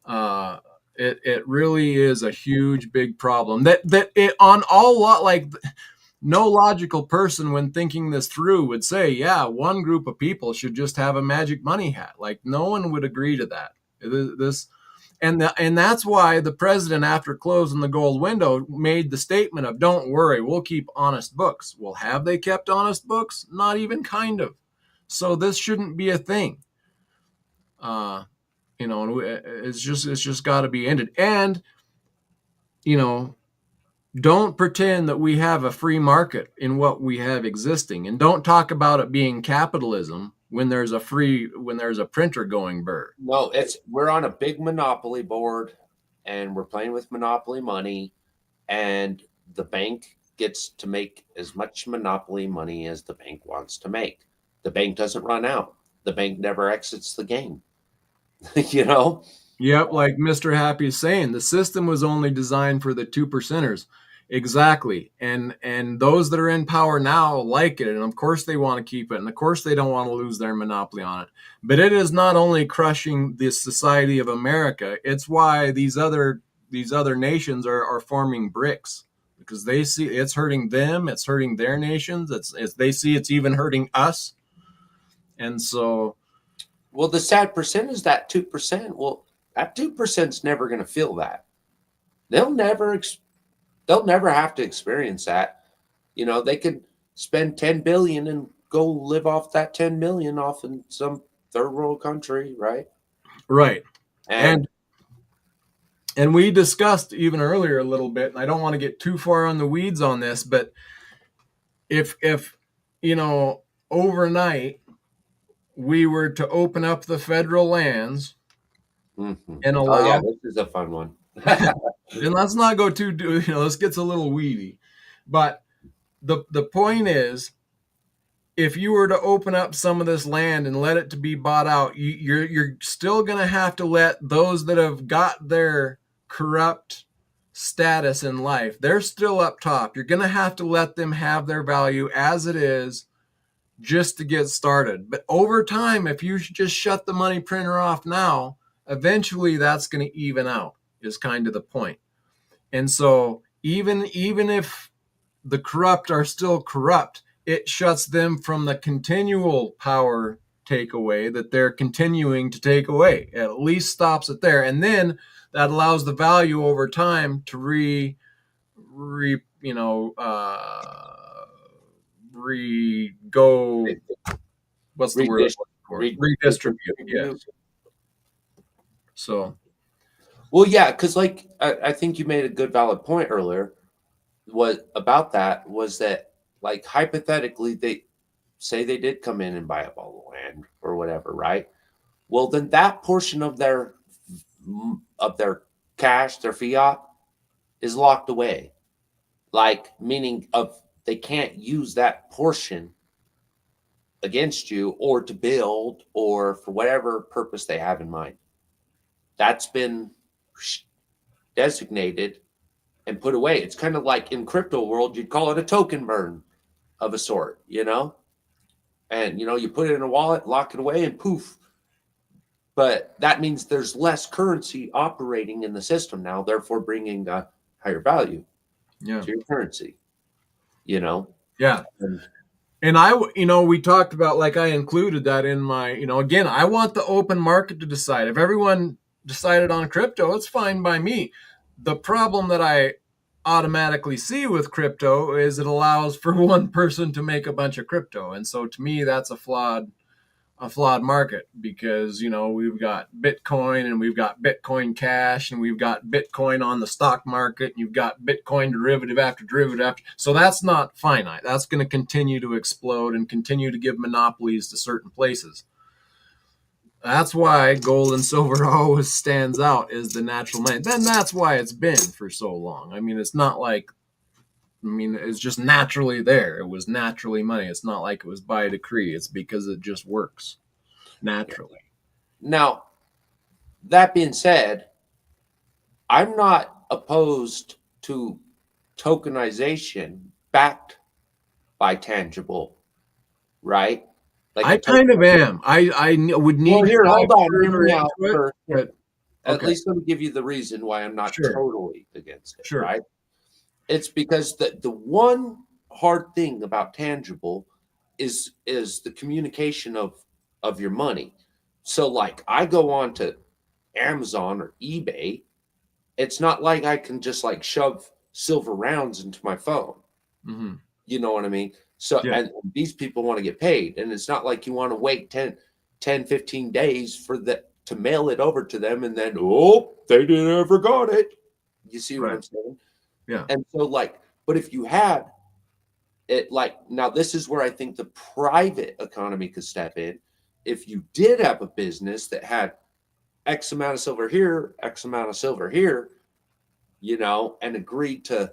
Uh, it really is a huge big problem that it on all lot like no logical person when thinking this through would say, yeah, one group of people should just have a magic money hat. Like no one would agree to that. This and that's why the president, after closing the gold window, made the statement of, don't worry, we'll keep honest books. Well, have they kept honest books? Not even kind of. So this shouldn't be a thing. uh it's just got to be ended. And you know don't pretend that we have a free market in what we have existing, and don't talk about it being capitalism when there's a printer going burr. No, it's we're on a big monopoly board, and we're playing with monopoly money, and the bank gets to make as much monopoly money as the bank wants to make. The bank doesn't run out. The bank never exits the game. you know? Yep, like Mr. Happy's saying, the system was only designed for the two percenters. Exactly. And those that are in power now like it, and of course they want to keep it, and of course they don't want to lose their monopoly on it. But it is not only crushing the society of America, it's why these other nations are forming BRICS, because they see it's hurting them, it's hurting their nations, it's they see it's even hurting us. And so Well, the sad percent is that 2%. Well, that 2%'s never going to feel that. They'll never they'll never have to experience that. They could spend 10 billion and go live off that 10 million off in some third world country, right? right. And And we discussed even earlier a little bit, and I don't want to get too far on the weeds on this, but if you know overnight we were to open up the federal lands and oh yeah, allow, this is a fun one. and let's not go too, this gets a little weedy, but the point is, if you were to open up some of this land and let it to be bought out, you're still going to have to let those that have got their corrupt status in life, they're still up top. You're going to have to let them have their value as it is just to get started. But over time, if you just shut the money printer off now, eventually that's going to even out, is kind of the point. And so even if the corrupt are still corrupt, it shuts them from the continual power takeaway that they're continuing to take away. It at least stops it there. And then that allows the value over time to go, what's the word for it? Redistribute. Yes. So Well, yeah, because like I think you made a good valid point earlier. What about that was that, like, hypothetically, they say they did come in and buy up all the land or whatever, right? Well, then that portion of their cash, their fiat, is locked away. Like, meaning of they can't use that portion against you or to build or for whatever purpose they have in mind. That's been designated and put away. It's kind of like in crypto world, you'd call it a token burn of a sort, And you put it in a wallet, lock it away, and poof, but that means there's less currency operating in the system now, therefore bringing a higher value Yeah. to your currency, you know? Yeah. And And we talked about, like, I included that in my, again, I want the open market to decide. If everyone decided on crypto, it's fine by me. The problem that I automatically see with crypto is it allows for one person to make a bunch of crypto. And so to me, that's a flawed market, because we've got Bitcoin and we've got Bitcoin Cash and we've got Bitcoin on the stock market and you've got Bitcoin derivative after derivative after. So that's not finite. That's going to continue to explode and continue to give monopolies to certain places. That's why gold and silver always stands out as the natural money. Then that's why it's been for so long. I mean, it's not like, it's just naturally there. It was naturally money. It's not like it was by decree. It's because it just works naturally. now, that being said, I'm not opposed to tokenization backed by tangible, right? Like I a kind of token. am. I would Well, need to here, dive hold on, hear further me out into it, first. Here, but at okay, least let me give you the reason why I'm not sure, totally against it, sure. right? It's because the one hard thing about tangible is the communication of your money. So like I go on to Amazon or eBay, it's not like I can just like shove silver rounds into my phone. Hmm. You know what I mean? So Yeah, and these people want to get paid, and it's not like you want to wait 10, 15 days for the to mail it over to them and then oh, they didn't ever got it. You see what right. I'm saying? Yeah, And so like, but if you had it, like, now this is where I think the private economy could step in. If you did have a business that had X amount of silver here, X amount of silver here, and agreed to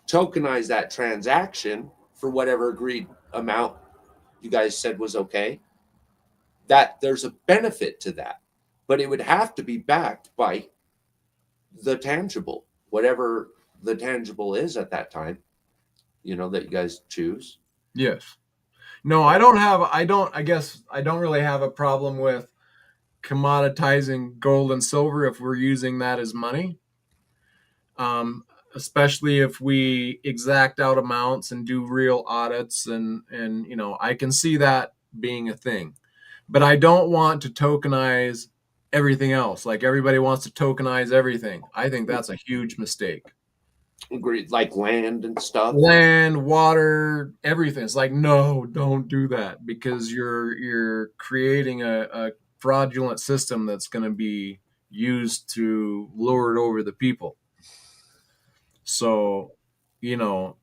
tokenize that transaction for whatever agreed amount you guys said was okay, that there's a benefit to that. But it would have to be backed by the tangible, whatever the tangible is at that time, that you guys choose. yes. No, I guess I don't really have a problem with commoditizing gold and silver if we're using that as money. Um, Especially if we exact out amounts and do real audits, and I can see that being a thing. But I don't want to tokenize everything else. Like, everybody wants to tokenize everything. I think that's a huge mistake. Agreed, like land and stuff. Land, water, everything. It's like, no, don't do that, because you're creating a fraudulent system that's going to be used to lure it over the people. So, you know,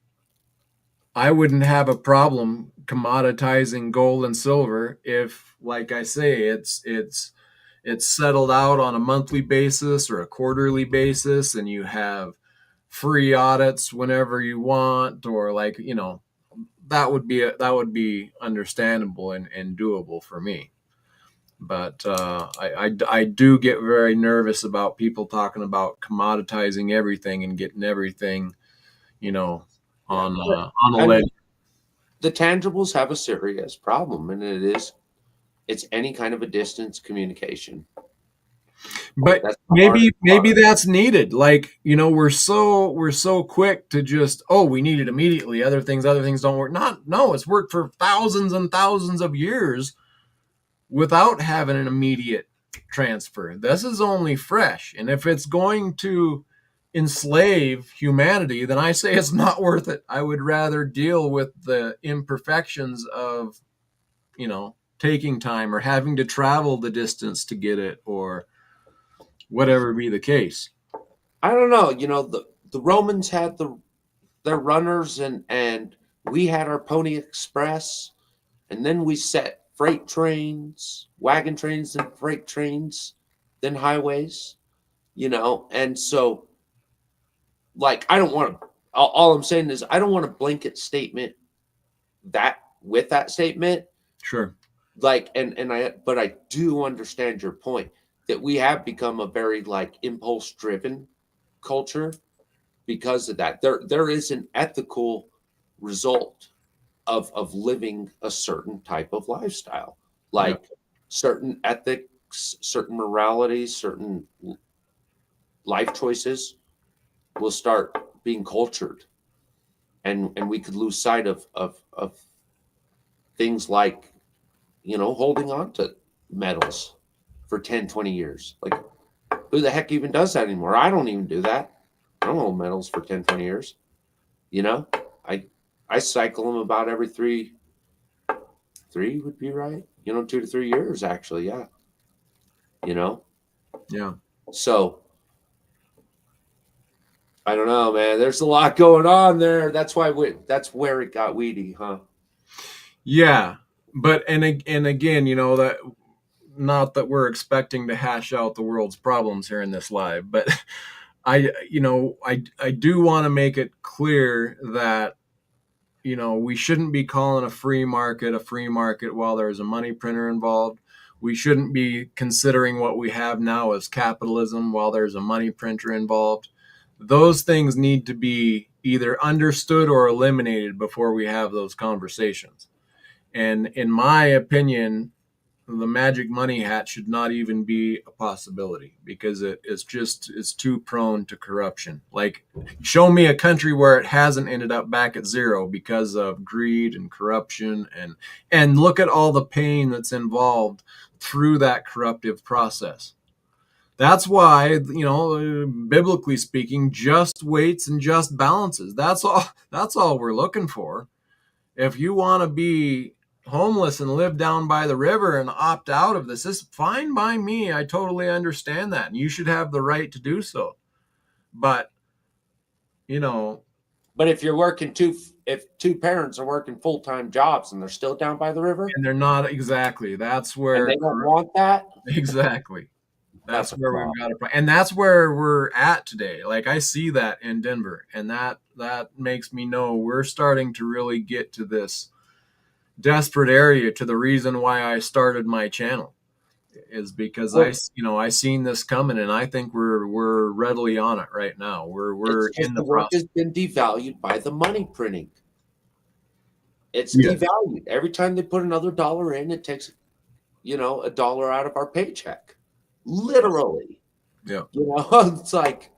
I wouldn't have a problem commoditizing gold and silver if, like I say, it's settled out on a monthly basis or a quarterly basis, and you have free audits whenever you want, or, like, that would be understandable and doable for me. But I do get very nervous about people talking about commoditizing everything and getting everything, you know, Yeah. on a I ledger. mean, the tangibles have a serious problem, and it's any kind of a distance communication. But That's the hardest maybe part. that's needed. Like, we're so quick to just, oh, we need it immediately. Other things don't work. Not No, it's worked for thousands and thousands of years without having an immediate transfer. This is only fresh. And if it's going to enslave humanity, then I say it's not worth it. I would rather deal with the imperfections of, taking time or having to travel the distance to get it, or whatever be the case. I don't know. The Romans had their runners, and we had our Pony Express, and then we set freight trains, wagon trains, and freight trains, then highways. And so like I don't want to. All I'm saying is I don't want a blanket statement that with that statement, Sure. like, and but I do understand your point that we have become a very like impulse driven culture because of that. There is an ethical result of living a certain type of lifestyle. Yeah. Like certain ethics, certain moralities, certain life choices will start being cultured, and we could lose sight of things like, holding on to metals for 10, 20 years. Like, who the heck even does that anymore? I don't even do that. I don't hold metals for 10, 20 years. You know, I I cycle them about every three would be right. 2 to 3 years actually. Yeah. You know, Yeah. so I don't know, man. There's a lot going on there. That's where it got weedy, huh? Yeah. But and again, that not that we're expecting to hash out the world's problems here in this live, but I do want to make it clear that we shouldn't be calling a free market while there's a money printer involved. We shouldn't be considering what we have now as capitalism while there's a money printer involved. Those things need to be either understood or eliminated before we have those conversations. And in my opinion, the magic money hat should not even be a possibility because it's too prone to corruption. Like, show me a country where it hasn't ended up back at zero because of greed and corruption, and look at all the pain that's involved through that corruptive process. That's why, biblically speaking, just weights and just balances. That's all we're looking for. If you want to be homeless and live down by the river and opt out of this is fine by me. I totally understand that. And you should have the right to do so. But, you know, But if two parents are working full-time jobs and they're still down by the river and they're not exactly, that's and where, they don't want that, exactly. That's that's a where we've problem. got a problem. And that's where we're at today. Like, I see that in Denver, and that makes me know we're starting to really get to this desperate area, to the reason why I started my channel is because Well, I seen this coming, and I think we're readily on it right now. We're it's in just the the work process. has been devalued by the money printing. It's Yeah. devalued. Every time they put another dollar in, it takes, a dollar out of our paycheck. Literally. Yeah. It's like,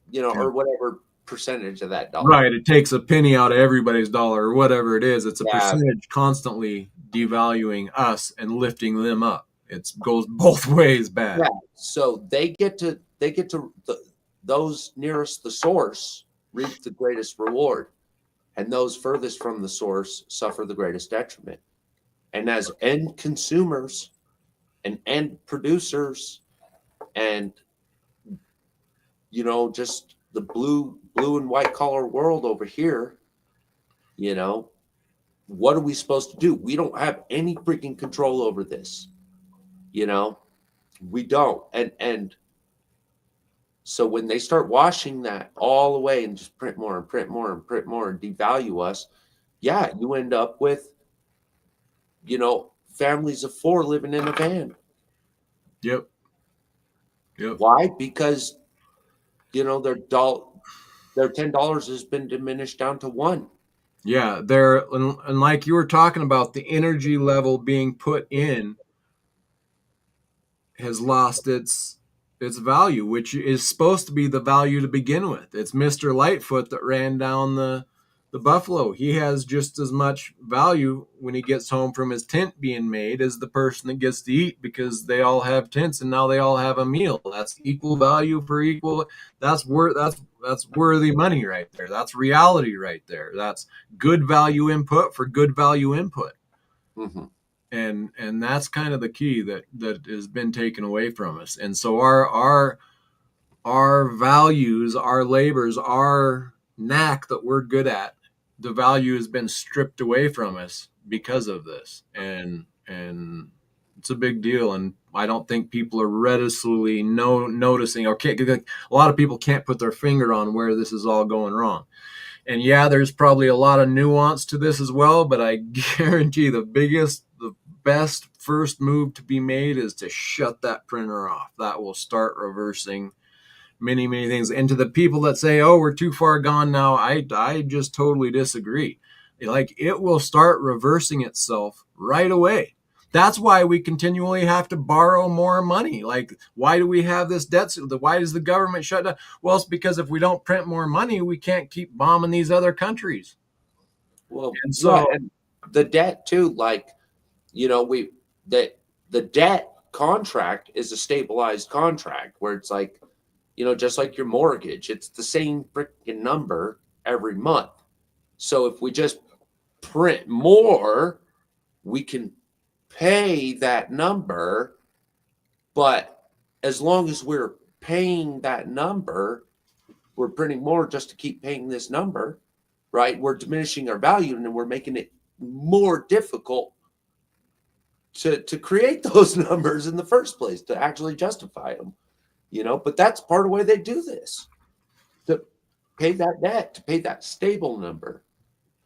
Yeah. or whatever percentage of that dollar. Right. It takes a penny out of everybody's dollar or whatever it is. It's a Yeah, percentage constantly devaluing us and lifting them up. It goes both ways bad. yeah. So those nearest the source reap the greatest reward, and those furthest from the source suffer the greatest detriment. And as end consumers and end producers, and just the blue and white collar world over here, you know, what are we supposed to do? We don't have any freaking control over this. You know, we don't. And so when they start washing that all away and just print more and print more and print more and devalue us, yeah, you end up with, families of four living in a van. Yep. Yep. Why? Because, their $10 has been diminished down to one. Yeah. There, and like you were talking about, the energy level being put in has lost its value, which is supposed to be the value to begin with. It's Mr. Lightfoot that ran down the buffalo. He has just as much value when he gets home from his tent being made as the person that gets to eat, because they all have tents and now they all have a meal. That's equal value for equal. That's worthy money right there. That's reality right there. That's good value input for good value input. Mm-hmm. And that's kind of the key that has been taken away from us. And so our values, our labors, our knack that we're good at, the value has been stripped away from us because of this. And it's a big deal, and I don't think people are readily noticing, or can't. A lot of people can't put their finger on where this is all going wrong. And yeah, there's probably a lot of nuance to this as well, but I guarantee the best first move to be made is to shut that printer off. That will start reversing many, many things. And to the people that say, oh, we're too far gone now, I just totally disagree. Like, it will start reversing itself right away. That's why we continually have to borrow more money. Like, why do we have this debt? Why does the government shut down? Well, it's because if we don't print more money, we can't keep bombing these other countries. Well, And yeah, so, and the debt too, like, we that the debt contract is a stabilized contract where it's like, just like your mortgage, it's the same freaking number every month. So if we just print more, we can pay that number, but as long as we're paying that number, we're printing more just to keep paying this number, right? We're diminishing our value and then we're making it more difficult to create those numbers in the first place, to actually justify them, but that's part of the way they do this, to pay that debt, to pay that stable number.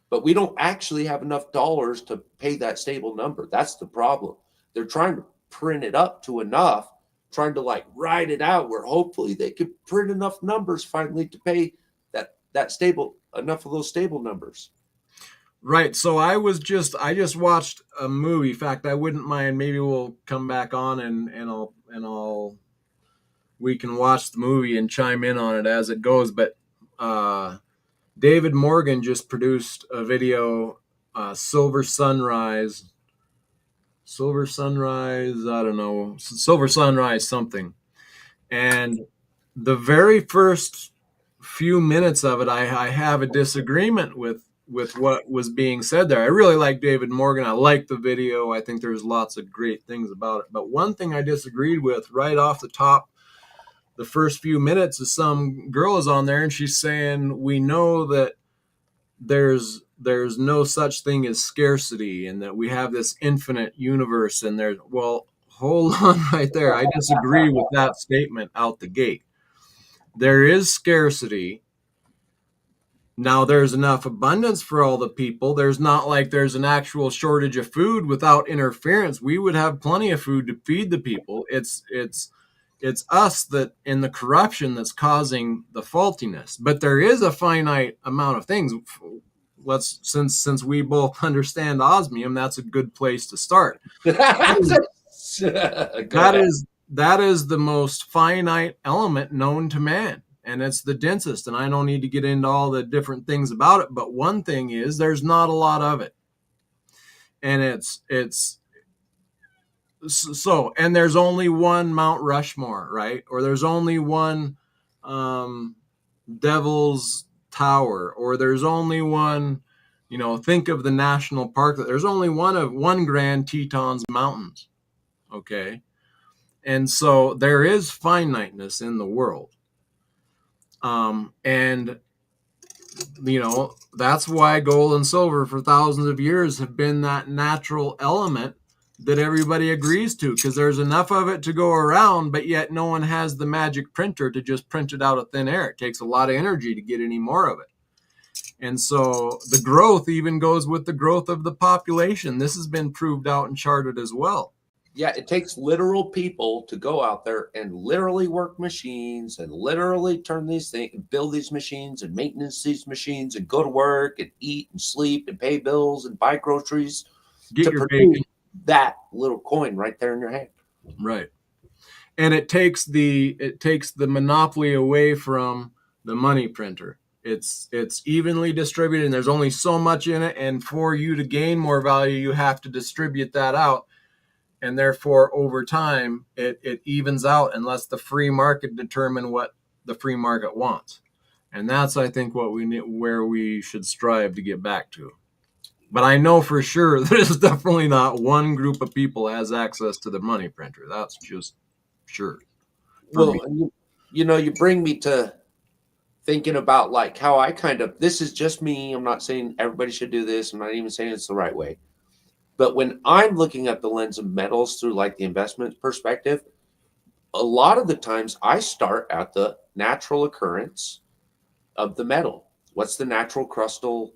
But we don't actually have enough dollars to pay that stable number. That's the problem. They're trying to print it up to enough, trying to like ride it out where hopefully they could print enough numbers finally to pay that stable, enough of those stable numbers. right. So I just watched a movie. In fact, I wouldn't mind. Maybe we'll come back on and we can watch the movie and chime in on it as it goes. But uh, David Morgan just produced a video, Silver Sunrise, I don't know, Silver Sunrise something. And the very first few minutes of it, I have a disagreement with what was being said there. I really like David Morgan. I like the video. I think there's lots of great things about it. But one thing I disagreed with right off the top, the first few minutes, is some girl is on there and she's saying, we know that there's no such thing as scarcity and that we have this infinite universe, and there's, well, hold on right there. I disagree with that statement out the gate. There is scarcity. Now there's enough abundance for all the people. There's not like there's an actual shortage of food without interference. We would have plenty of food to feed the people. It's us that in the corruption that's causing the faultiness. But there is a finite amount of things. Let's since we both understand osmium, that's a good place to start. Go That ahead. is that is the most finite element known to man, and it's the densest. And I don't need to get into all the different things about it, but one thing is there's not a lot of it, and it's so, and there's only one Mount Rushmore, right? Or there's only one um, Devil's Tower, or there's only one. Think of the national park. There's only one Grand Tetons Mountains. Okay, and so there is finiteness in the world, and that's why gold and silver for thousands of years have been that natural element that everybody agrees to, because there's enough of it to go around, but yet no one has the magic printer to just print it out of thin air. It takes a lot of energy to get any more of it. And so the growth even goes with the growth of the population. This has been proved out and charted as well. Yeah, it takes literal people to go out there and literally work machines and literally turn these things, build these machines and maintenance these machines and go to work and eat and sleep and pay bills and buy groceries Get to your produce bacon. that little coin right there in your hand. Right. And it takes the monopoly away from the money printer. It's evenly distributed, and there's only so much in it, and for you to gain more value you have to distribute that out, and therefore over time it evens out unless the free market determine what the free market wants. And that's, I think, what we need, where we should strive to get back to. But I know for sure there's definitely not one group of people has access to the money printer. That's just sure for me. Well, you bring me to thinking about like how I kind of, this is just me. I'm not saying everybody should do this. I'm not even saying it's the right way. But when I'm looking at the lens of metals through like the investment perspective, a lot of the times I start at the natural occurrence of the metal. What's the natural crustal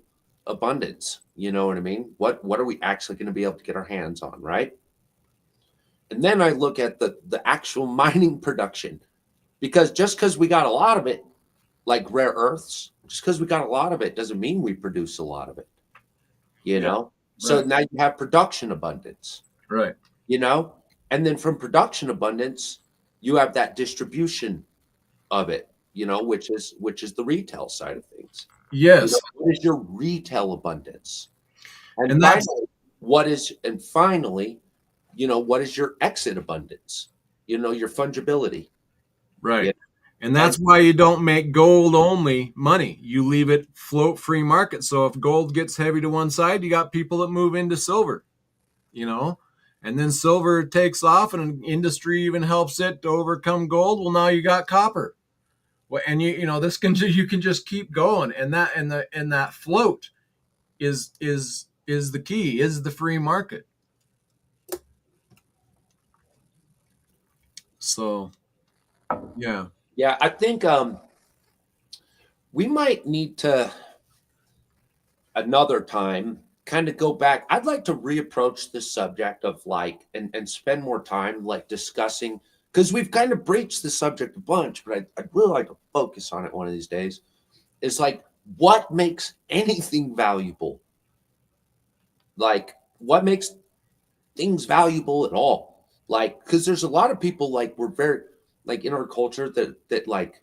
abundance? You know what I mean? What are we actually going to be able to get our hands on, right? And then I look at the actual mining production, because just because we got a lot of it, like rare earths, just because we got a lot of it doesn't mean we produce a lot of it, you Yeah, know? So right, now you have production abundance. right. you know? And then from production abundance, you have that distribution of it, which is the retail side of things. Yes. What is your retail abundance? And And that's finally, what is your exit abundance? Your fungibility. Yeah. right. And And that's why you don't make gold only money. You leave it float free market. So if gold gets heavy to one side, you got people that move into silver, you know, and then silver takes off and industry even helps it to overcome gold. Well, now you got copper. Well, and this can you can just keep going, and that float is the key, is the free market. So yeah. yeah, I think we might need to another time kind of go back. I'd like to reapproach this subject of like and spend more time like discussing, because we've kind of breached the subject a bunch, but I'd really like to focus on it one of these days. Is like what makes anything valuable? Like what makes things valuable at all? Like, because there's a lot of people like we're very like in our culture that like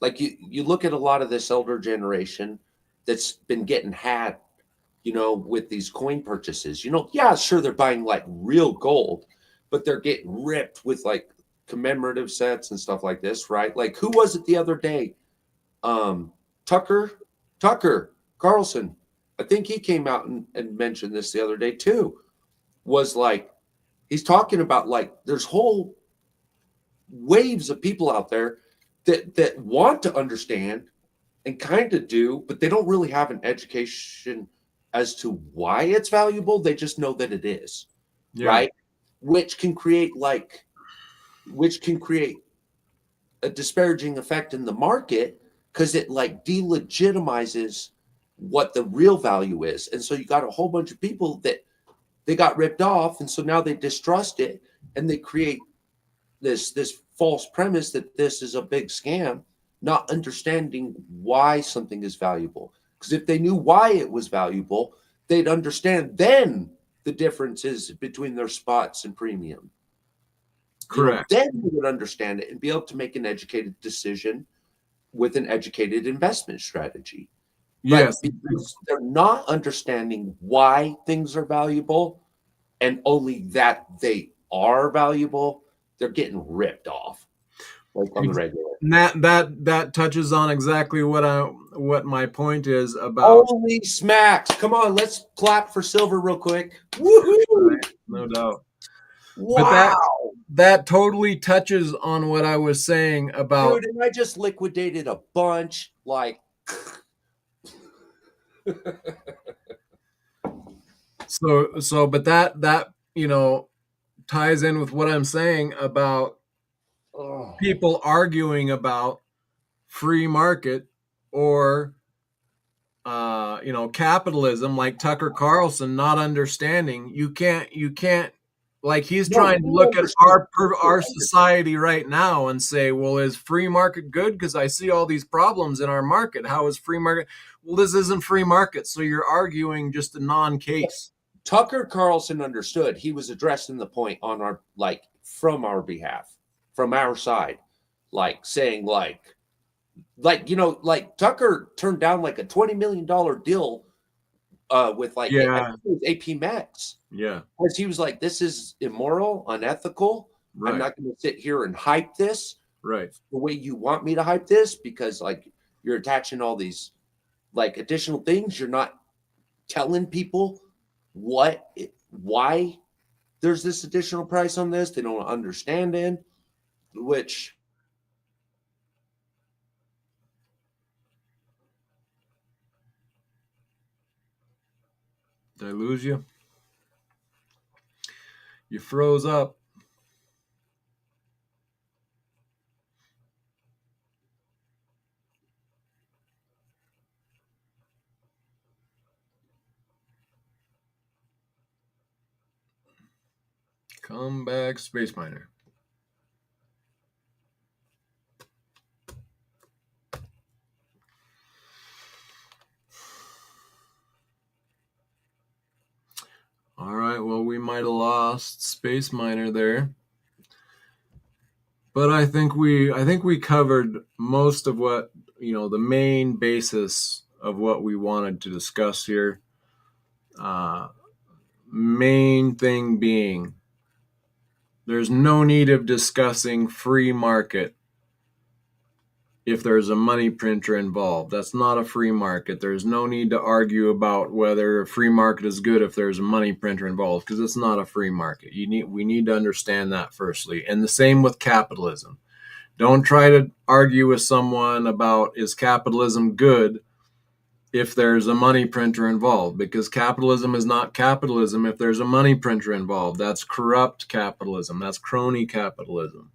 you look at a lot of this elder generation that's been getting had, with these coin purchases. Yeah, sure, they're buying like real gold, but they're getting ripped with like commemorative sets and stuff like this, right? Like, who was it the other day? Um, Tucker, Tucker Carlson. I think he came out and mentioned this the other day too. Was like, he's talking about like there's whole waves of people out there that want to understand and kind of do, but they don't really have an education as to why it's valuable. They just know that it is, Yeah. right? Which can create a disparaging effect in the market because it like delegitimizes what the real value is. And so you got a whole bunch of people that they got ripped off, and so now they distrust it and they create this false premise that this is a big scam, not understanding why something is valuable. Because if they knew why it was valuable, they'd understand then the differences between their spots and premium. Correct. Then they would understand it and be able to make an educated decision with an educated investment strategy. But Yes. because they're not understanding why things are valuable and only that they are valuable, they're getting ripped off like on the regular. And that touches on exactly what my point is about. Holy smacks. Come on, let's clap for silver real quick. Woohoo! Right, no doubt. But Wow. that totally touches on what I was saying about. Dude, and I just liquidated a bunch. Like, But that ties in with what I'm saying about oh, people arguing about free market or capitalism, like Tucker Carlson not understanding. You can't like he's no, trying to he look at understood. our society right now and say, well, is free market good? Because I see all these problems in our market. How is free market? Well, this isn't free market. So you're arguing just a non-case. Tucker Carlson understood. He was addressing the point on our like from our behalf, from our side, like saying like Tucker turned down like a $20 million deal with like I Yeah, think it was AP Max yeah, because he was like, this is immoral, unethical. I'm right, not going to sit here and hype this right. the way you want me to hype this because like you're attaching all these like additional things. You're not telling people why there's this additional price on this. They don't understand it, which Did I lose you? You froze up. Come back, Space Miner. All right. Well, we might might have lost Space Miner there. But I think we covered most of what, the main basis of what we wanted to discuss here. Uh, Main thing being, there's no need of discussing free market if there's a money printer involved. That's not a free market. There's no need to argue about whether a free market is good if there's a money printer involved, because it's not a free market. We need to understand that firstly. And the same with capitalism. Don't try to argue with someone about, is capitalism good if there's a money printer involved, because capitalism is not capitalism if there's a money printer involved. That's corrupt capitalism. That's crony capitalism.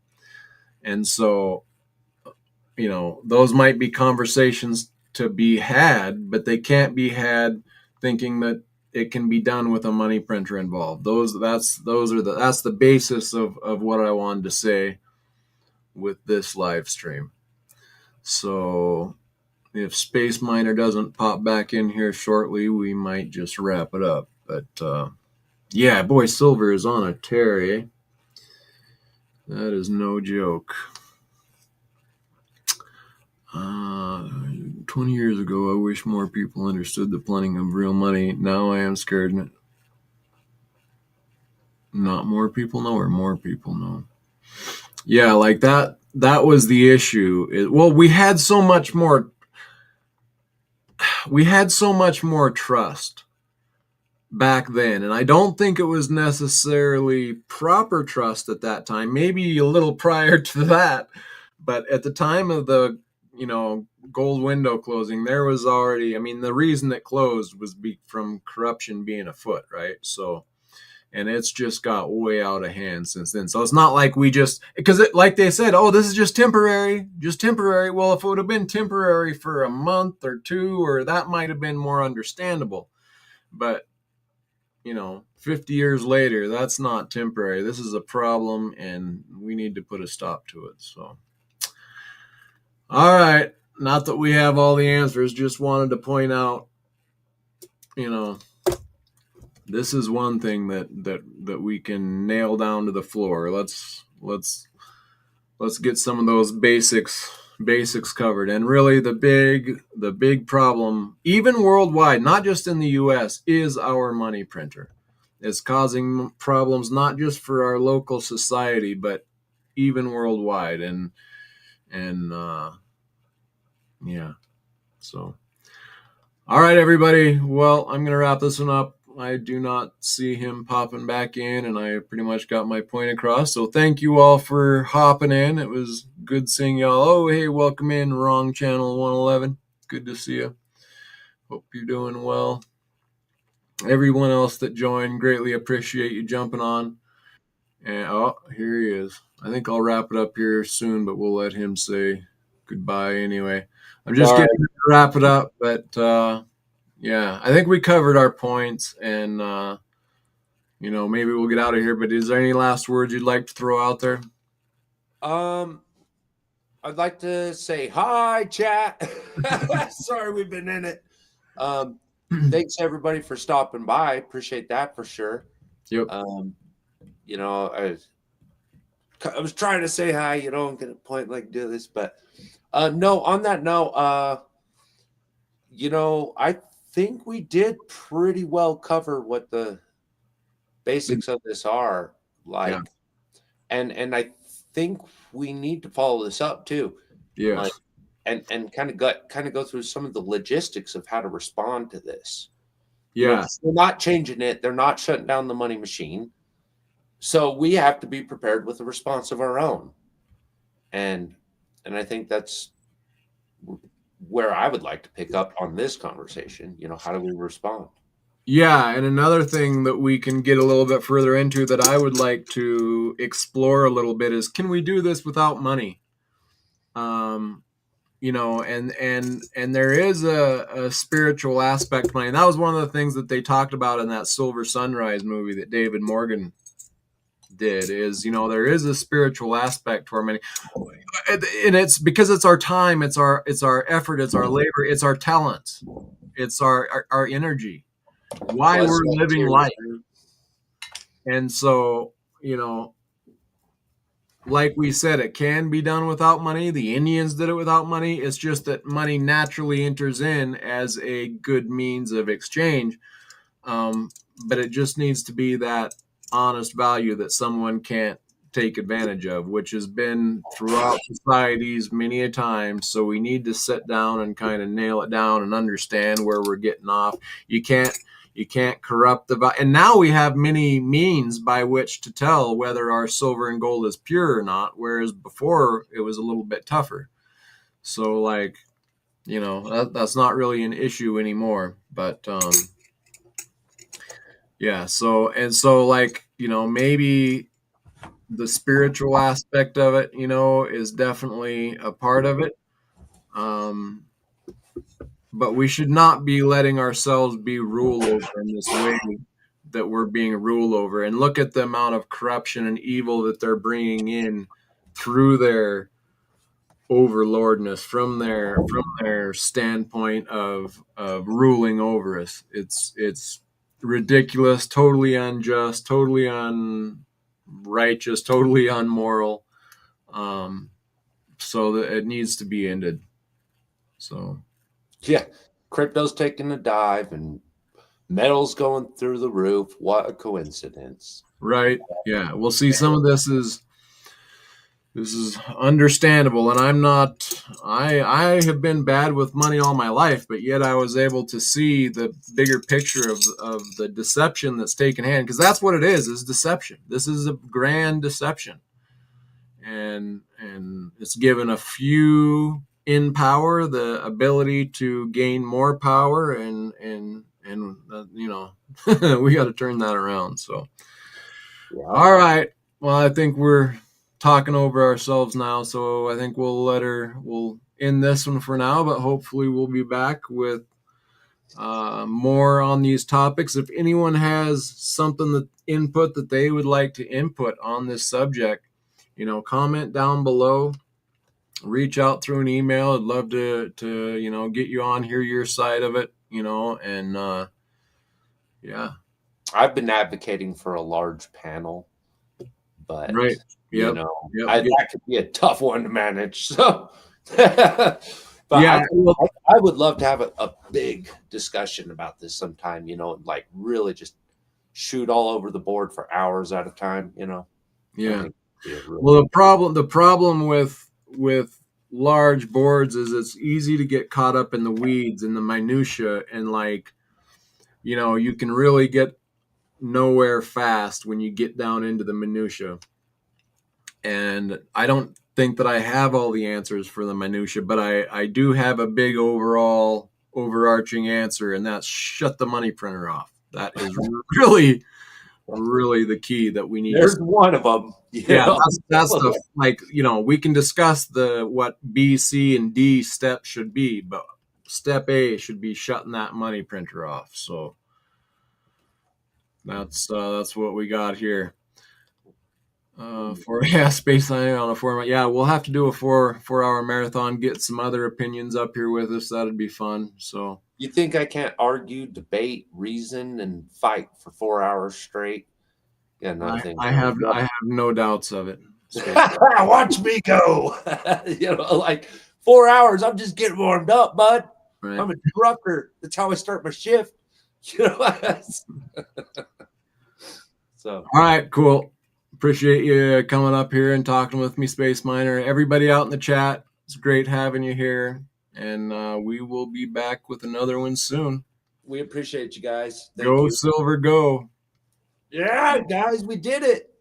And so, those might be conversations to be had, but they can't be had thinking that it can be done with a money printer involved. That's the basis of what I wanted to say with this live stream. So if Space Miner doesn't pop back in here shortly, we might just wrap it up. But yeah, boy, silver is on a tear, eh? That is no joke. 20 years ago, I wish more people understood the plenty of real money. Now I am scared. Not more people know, or more people know. Yeah, like that. That was the issue. Well, we had so much more. We had so much more trust back then, and I don't think it was necessarily proper trust at that time. Maybe a little prior to that, but at the time of the gold window closing, there was already, the reason it closed was from corruption being afoot, right? So, and it's just got way out of hand since then. So it's not like we just, because like they said, oh, this is just temporary. Well, if it would have been temporary for a month or two, or that might have been more understandable. But 50 years later, that's not temporary. This is a problem, and we need to put a stop to it. So, all right. Not that we have all the answers, just wanted to point out, this is one thing that we can nail down to the floor. Let's get some of those basics covered. And really the big problem, even worldwide, not just in the US, is our money printer. It's causing problems not just for our local society, but even worldwide. And yeah. So, all right, everybody. Well, I'm going to wrap this one up. I do not see him popping back in, and I pretty much got my point across. So thank you all for hopping in. It was good seeing y'all. Oh, hey, welcome in. Wrong channel 111. Good to see you. Hope you're doing well. Everyone else that joined, greatly appreciate you jumping on. And oh, here he is. I think I'll wrap it up here soon, but we'll let him say goodbye anyway. I'm just getting to wrap it up, but yeah, I think we covered our points, and maybe we'll get out of here. But is there any last words you'd like to throw out there? I'd like to say hi, chat. Sorry, we've been in it. Thanks everybody for stopping by. Appreciate that for sure. Yep. I was trying to say hi, I'm gonna point like do this, but no. On that note, I think we did pretty well cover what the basics of this are like, Yeah. and I think we need to follow this up too. Yes. Like, and kind of go through some of the logistics of how to respond to this. Yeah. They're not changing it. They're not shutting down the money machine. So we have to be prepared with a response of our own. And I think that's where I would like to pick up on this conversation. How do we respond? Yeah, and another thing that we can get a little bit further into that I would like to explore a little bit is, can we do this without money? And there is a spiritual aspect to money. And that was one of the things that they talked about in that Silver Sunrise movie that David Morgan did, is there is a spiritual aspect to our money, and it's because it's our time, it's our effort, it's our labor, it's our talent, it's our energy, why we're living life. And so, you know, like we said, it can be done without money. The Indians did it without money. It's just that money naturally enters in as a good means of exchange. Um, but it just needs to be that honest value that someone can't take advantage of, which has been throughout societies many a time. So we need to sit down and kind of nail it down and understand where we're getting off. You can't corrupt the value. And now we have many means by which to tell whether our silver and gold is pure or not, whereas before it was a little bit tougher. So like, that's not really an issue anymore. But yeah, so like, maybe the spiritual aspect of it, is definitely a part of it. Um, but we should not be letting ourselves be ruled over in this way that we're being ruled over. And look at the amount of corruption and evil that they're bringing in through their overlordness, from their standpoint of ruling over us. It's ridiculous, totally unjust, totally unrighteous, totally unmoral. So that it needs to be ended. So Yeah, crypto's taking a dive and metal's going through the roof. What a coincidence. right, yeah, we'll see. Some of this is understandable, and I have been bad with money all my life, but yet I was able to see the bigger picture of the deception that's taken hand, because that's what it is deception. This is a grand deception, and it's given a few in power the ability to gain more power, and we got to turn that around. So Yeah. all right. Well, I think we're talking over ourselves now, so I think we'll end this one for now, but hopefully we'll be back with more on these topics. If anyone has something that input that they would like to input on this subject, comment down below, reach out through an email. I'd love to get you on, hear your side of it, and yeah. I've been advocating for a large panel, but Right. Yep. Yep. that could be a tough one to manage. So, but Yeah. I would love to have a big discussion about this sometime. Like really just shoot all over the board for hours at a time. Yeah. Well, the problem with large boards is it's easy to get caught up in the weeds and the minutia, and like, you can really get nowhere fast when you get down into the minutia. And I don't think that I have all the answers for the minutia, but I do have a big overall overarching answer, and that's shut the money printer off. That is really, really the key that we need. There's one of them. Yeah, that's the, like, we can discuss what B, C, and D steps should be, but step A should be shutting that money printer off. So that's what we got here. For space line on a format. Yeah, we'll have to do a 4 hour marathon. Get some other opinions up here with us. That'd be fun. So you think I can't argue, debate, reason, and fight for 4 hours straight? Yeah, nothing. I have no doubts of it. Watch me go. Like 4 hours. I'm just getting warmed up, bud. Right. I'm a trucker. That's how I start my shift. So all right, cool. Appreciate you coming up here and talking with me, Space Miner. Everybody out in the chat, it's great having you here, and we will be back with another one soon. We appreciate you guys. Go Silver, go. Yeah, guys, we did it.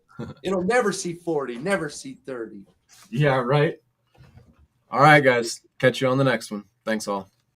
It'll never see 40, never see 30. Yeah, right. All right, guys. Catch you on the next one. Thanks all.